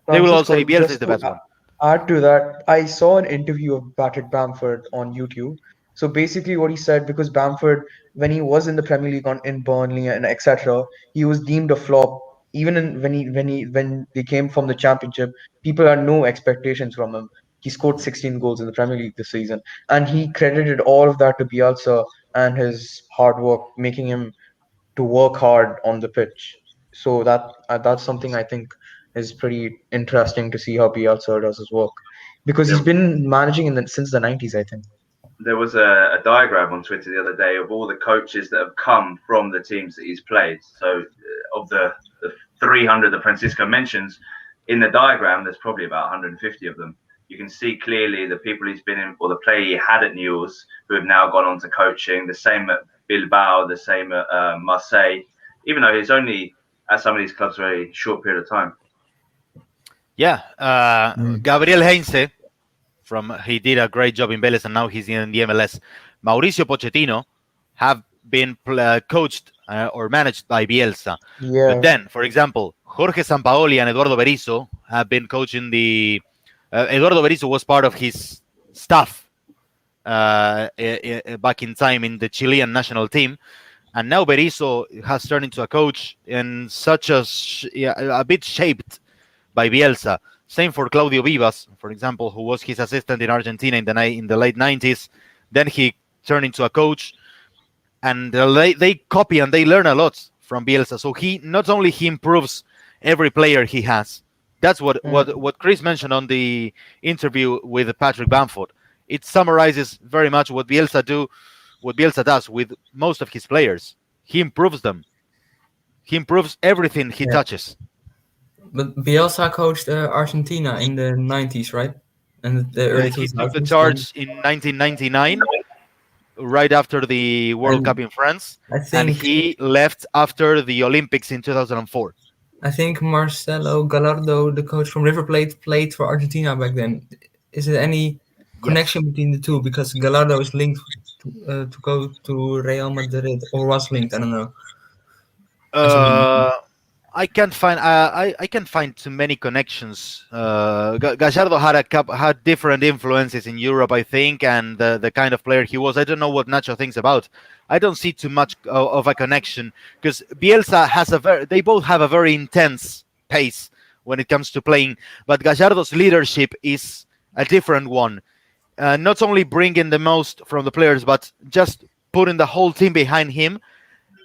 They will all say Bielsa is the best one. Add to that, I saw an interview of Patrick Bamford on YouTube. So basically what he said, because Bamford, when he was in the Premier League in Burnley and etc., he was deemed a flop. Even when they came from the Championship, people had no expectations from him. He scored 16 goals in the Premier League this season, and he credited all of that to Bielsa and his hard work, making him to work hard on the pitch. So that's something I think is pretty interesting to see how Bielsa does his work, because he's been managing since the 90s, I think. There was a diagram on Twitter the other day of all the coaches that have come from the teams that he's played. So of the 300 that Francisco mentions, in the diagram, there's probably about 150 of them. You can see clearly the people he's been in, or the player he had at Newell's, who have now gone on to coaching. The same at Bilbao, the same at Marseille, even though he's only at some of these clubs for a very short period of time. Yeah, Gabriel Heinze, he did a great job in Vélez, and now he's in the MLS. Mauricio Pochettino have been coached or managed by Bielsa. Yeah. But then, for example, Jorge Sampaoli and Eduardo Berizzo have been coaching Eduardo Berizzo was part of his staff back in time in the Chilean national team, and now Berizzo has turned into a coach and a bit shaped by Bielsa. Same for Claudio Vivas, for example, who was his assistant in Argentina in the late 90s. Then he turned into a coach, and they copy and they learn a lot from Bielsa. So he not only improves every player he has. That's what Chris mentioned on the interview with Patrick Bamford. It summarizes very much what Bielsa does with most of his players. He improves them. He improves everything he touches. But Bielsa coached Argentina in the 90s, right? And the early 2000s. He took the charge in 1999, right after the World Cup in France, and he left after the Olympics in 2004. I think Marcelo Gallardo, the coach from River Plate, played for Argentina back then. is there any connection between the two? Because Gallardo is linked to go to Real Madrid, or was linked. I don't know. I can't find I can't find too many connections. Gallardo had different influences in Europe, I think, and the kind of player he was. I don't know what Nacho thinks about. I don't see too much of a connection because Bielsa has they both have a very intense pace when it comes to playing, but Gallardo's leadership is a different one. Not only bringing the most from the players, but just putting the whole team behind him.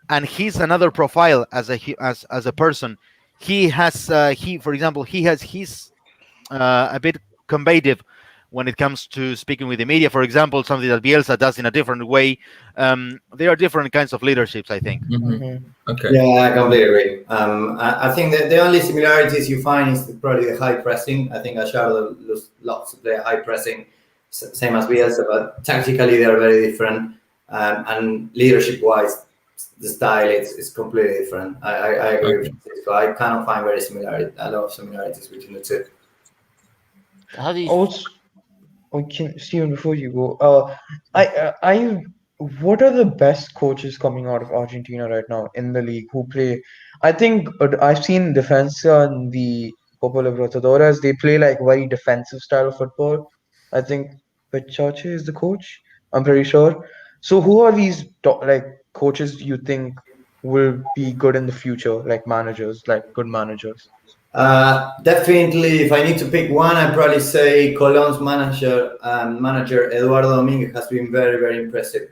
And he's another profile as a person. He has for example, he's a bit combative when it comes to speaking with the media, for example, something that Bielsa does in a different way. There are different kinds of leaderships, I think. Okay. Yeah, I completely agree. I think that the only similarities you find is probably the high pressing. I think Gallardo loves to play high pressing, same as Bielsa, but tactically they are very different. And leadership-wise, the style is completely different. I agree with Francisco. I cannot find a lot of similarities between the two. How do you? Also, Steven, before you go, what are the best coaches coming out of Argentina right now in the league who play? I think I've seen Defensa and the Copa Libertadores. They play like very defensive style of football. I think Pechache is the coach. I'm pretty sure. So who are these like coaches you think will be good in the future, like managers, like good managers? Definitely, if I need to pick one, I'd probably say Colón's manager Eduardo Dominguez has been very, very impressive.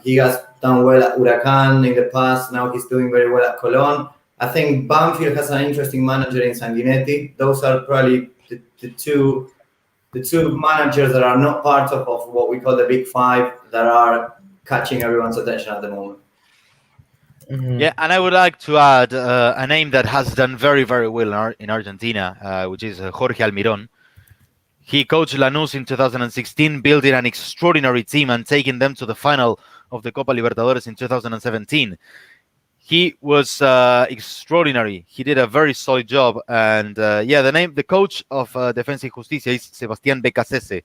He has done well at Huracan in the past. Now he's doing very well at Colón. I think Banfield has an interesting manager in Sanguinetti. Those are probably the two managers that are not part of what we call the Big Five that are catching everyone's attention at the moment. Yeah, and I would like to add a name that has done very, very well in Argentina, which is Jorge Almirón. He coached Lanús in 2016, building an extraordinary team and taking them to the final of the Copa Libertadores in 2017. He was extraordinary. He did a very solid job. And the coach of Defensa y Justicia is Sebastián Becasese.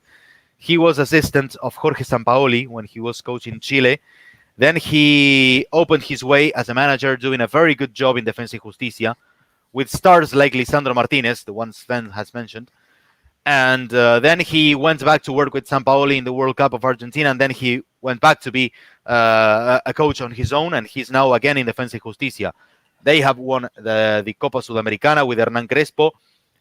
He was assistant of Jorge Sampaoli when he was coaching Chile. Then he opened his way as a manager, doing a very good job in Defensa y Justicia, with stars like Lisandro Martinez, the one Sven has mentioned. And then he went back to work with Sampaoli in the World Cup of Argentina, and then he went back to be a coach on his own, and he's now again in Defensa y Justicia. They have won the Copa Sudamericana with Hernán Crespo,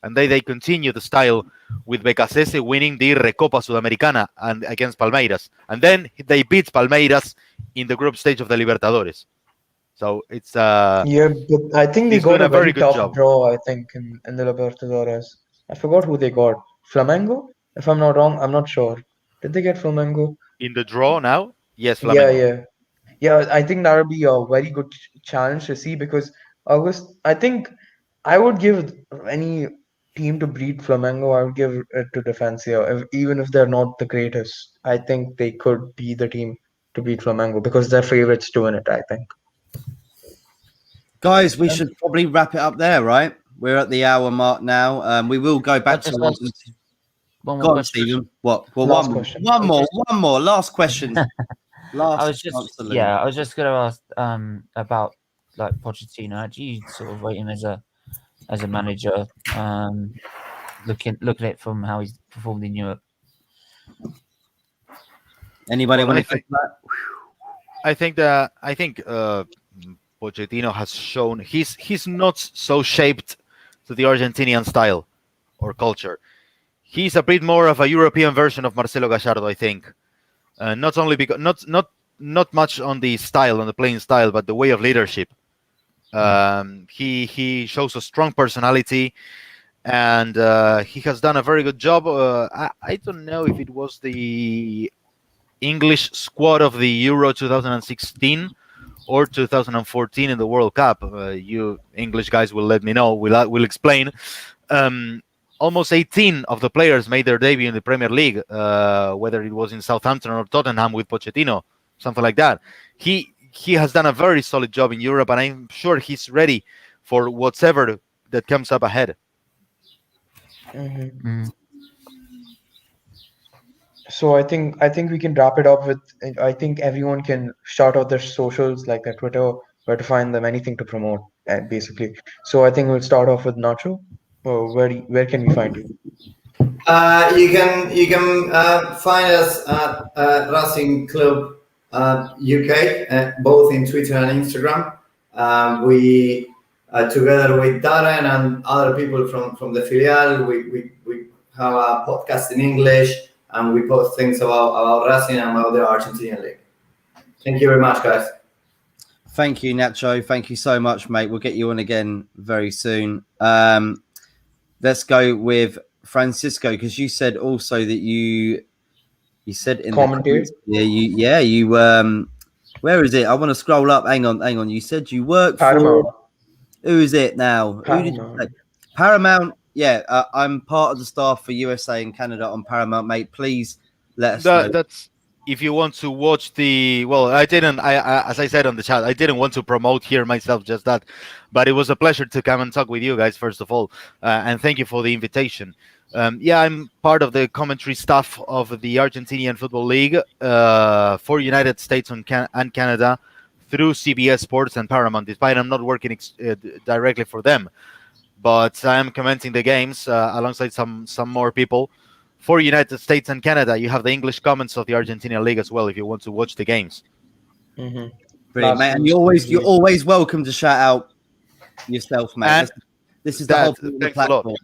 and they continue the style with Becasese winning the Recopa Sudamericana and against Palmeiras. And then they beat Palmeiras in the group stage of the Libertadores. So it's but I think they got a very tough job. draw, I think, in the Libertadores. I forgot who they got. Flamengo? If I'm not wrong, I'm not sure. Did they get Flamengo? In the draw now? Yes, Flamengo. Yeah, I think that would be a very good challenge to see because I think I would give any team to beat Flamengo, I would give it to Defensa. Even if they're not the greatest, I think they could be the team to beat Flamengo because they're favorites to win it, I think. Guys, we should probably wrap it up there, right? We're at the hour mark now. We will go back to one more question. Stephen. What? Well, one more. Last question. I was just going to ask about like Pochettino. How do you sort of rate him as a manager? Looking at it from how he's performed in Europe. Anybody want to think that? I think Pochettino has shown he's not so shaped to the Argentinian style or culture. He's a bit more of a European version of Marcelo Gallardo, I think. Not only because not much on the style, on the playing style, but the way of leadership. He shows a strong personality, and he has done a very good job. I don't know if it was the English squad of the Euro 2016 or 2014 in the World Cup. You English guys will let me know. We'll explain. Almost 18 of the players made their debut in the Premier League, whether it was in Southampton or Tottenham with Pochettino, something like that. He has done a very solid job in Europe, and I'm sure he's ready for whatever that comes up ahead. So I think we can wrap it up with. I think everyone can shout out their socials, like their Twitter, where to find them, anything to promote, basically. So I think we'll start off with Nacho. Where can we find you? You can find us at Racing Club UK, both in Twitter and Instagram. We together with Darren and other people from the filial, we have a podcast in English, and we post things about Racing and about the Argentinian League. Thank you very much, guys. Thank you, Nacho. Thank you so much, mate. We'll get you on again very soon. Let's go with Francisco, because you said also that you said in Commentate. you where is it? I want to scroll up. Hang on. You said you work Paramount. for, who is it now? Who did you say? Paramount. Yeah, I'm part of the staff for USA and Canada on Paramount, mate. Please let us know. That's if you want to watch the. Well, I didn't. I as I said on the chat, I didn't want to promote here myself, just that. But it was a pleasure to come and talk with you guys, first of all, and thank you for the invitation. Yeah, I'm part of the commentary staff of the Argentinian Football League for United States and Canada through CBS Sports and Paramount. Despite I'm not working directly for them, but I am commenting the games alongside some more people. For United States and Canada, you have the English comments of the Argentinian League as well if you want to watch the games. Mm-hmm. Brilliant, mate. And you're always welcome to shout out yourself, mate. And this is the whole thing, the platform.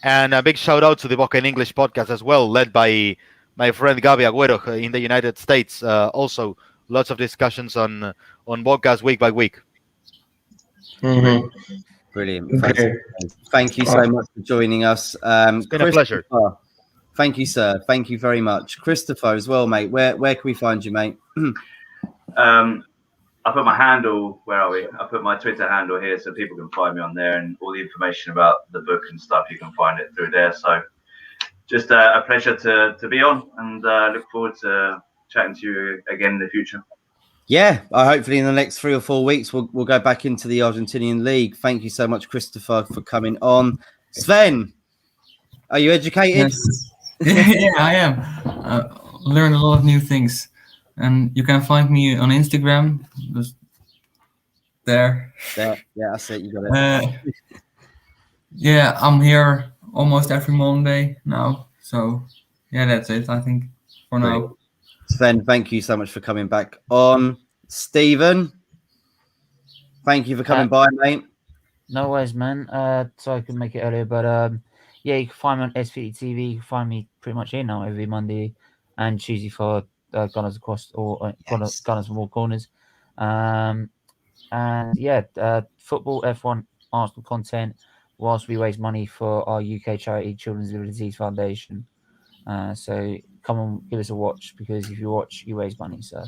And a big shout out to the Boca in English podcast as well, led by my friend Gabi Agüero in the United States. Also, lots of discussions on Boca's week by week. Mm-hmm. Brilliant. Thank you so much for joining us. It's been a pleasure. Thank you, sir. Thank you very much. Christopher as well, mate. Where can we find you, mate? I put my handle, where are we? I put my Twitter handle here so people can find me on there, and all the information about the book and stuff, you can find it through there. So just a pleasure to be on, and look forward to chatting to you again in the future. Yeah, hopefully in the next 3 or 4 weeks, we'll go back into the Argentinian League. Thank you so much, Christopher, for coming on. Sven, are you educated? Yes. Yeah, I am. Learned a lot of new things. And you can find me on Instagram. Just there. Yeah, that's it. You got it. Yeah, I'm here almost every Monday now. So, yeah, that's it, I think, for now. Sven, thank you so much for coming back on. Stephen, thank you for coming by, mate. No worries, man. Sorry I couldn't make it earlier, but yeah, you can find me on SVT TV. You can find me pretty much here now every Monday and Tuesday for Gunners Across or Gunners from all corners. And yeah, football, F1, Arsenal content, whilst we raise money for our UK charity, Children's Liver Disease Foundation. So come on, give us a watch, because if you watch, you raise money. So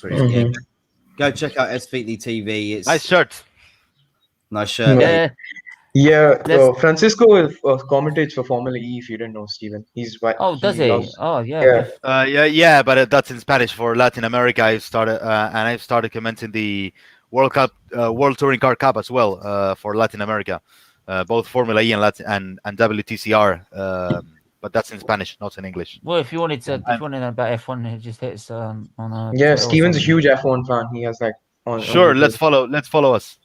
yeah, go check out SVT TV. It's nice shirt. Nice shirt. Yeah. Yeah, Francisco commentates for Formula E. If you didn't know, Steven, does he? Oh, yeah. Yeah, but that's in Spanish for Latin America. I've started commenting the World Cup, World Touring Car Cup as well for Latin America, both Formula E and WTCR. But that's in Spanish, not in English. Well, if you wanted to know about F1, just hit us on. Yeah, Steven's a huge F1 fan. He has Sure, let's follow us.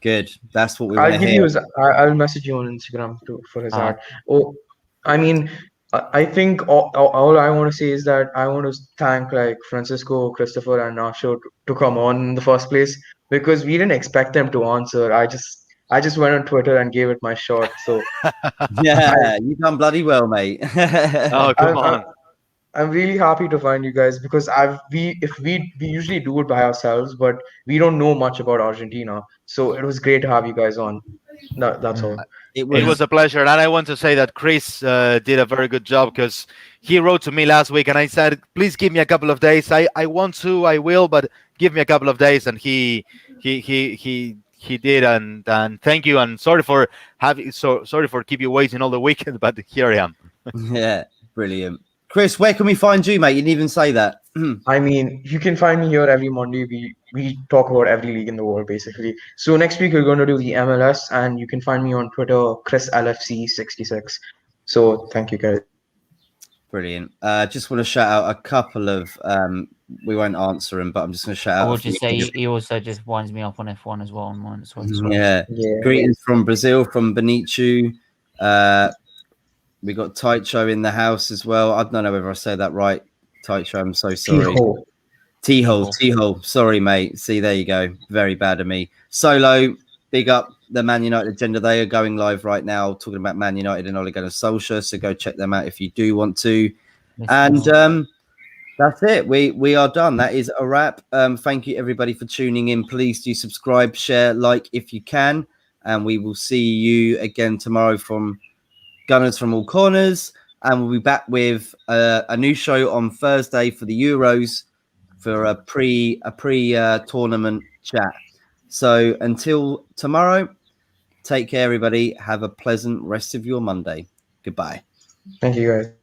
Good. That's what we want to hear. I'll message you on Instagram for his art. Oh, I mean, I think all I want to say is that I want to thank Francisco, Christopher, and Nacho to come on in the first place, because we didn't expect them to answer. I just went on Twitter and gave it my shot. So yeah, you've done bloody well, mate. Oh, come on. I'm really happy to find you guys, because we usually do it by ourselves, but we don't know much about Argentina. So it was great to have you guys on. That's all. It was a pleasure, and I want to say that Chris did a very good job, because he wrote to me last week, and I said, "Please give me a couple of days. I want to, I will, but give me a couple of days." And he did, and thank you, and sorry for keep you waiting all the weekend, but here I am. Yeah, brilliant. Chris, where can we find you, mate? You didn't even say that. I mean, you can find me here every Monday. We talk about every league in the world, basically. So next week we're going to do the MLS, and you can find me on Twitter, ChrisLFC66. So thank you, guys. Brilliant. Just want to shout out a couple of. We won't answer them, but I'm just going to shout I out. will a few. just say he also just winds me up on F1 as well on mine. So Yeah. Greetings from Brazil, from Benicio. We got Taicho in the house as well. I don't know whether I say that right. Taicho, I'm so sorry. T-hole. Sorry, mate. See, there you go. Very bad of me. Solo, big up the Man United agenda. They are going live right now, talking about Man United and Ole Gunnar Solskjaer. So go check them out if you do want to. And that's it. We are done. That is a wrap. Thank you everybody for tuning in. Please do subscribe, share, like if you can, and we will see you again tomorrow from Gunners from All Corners. And we'll be back with a new show on Thursday for the Euros for a pre tournament chat. So until tomorrow, take care, everybody. Have a pleasant rest of your Monday. Goodbye. Thank you, guys.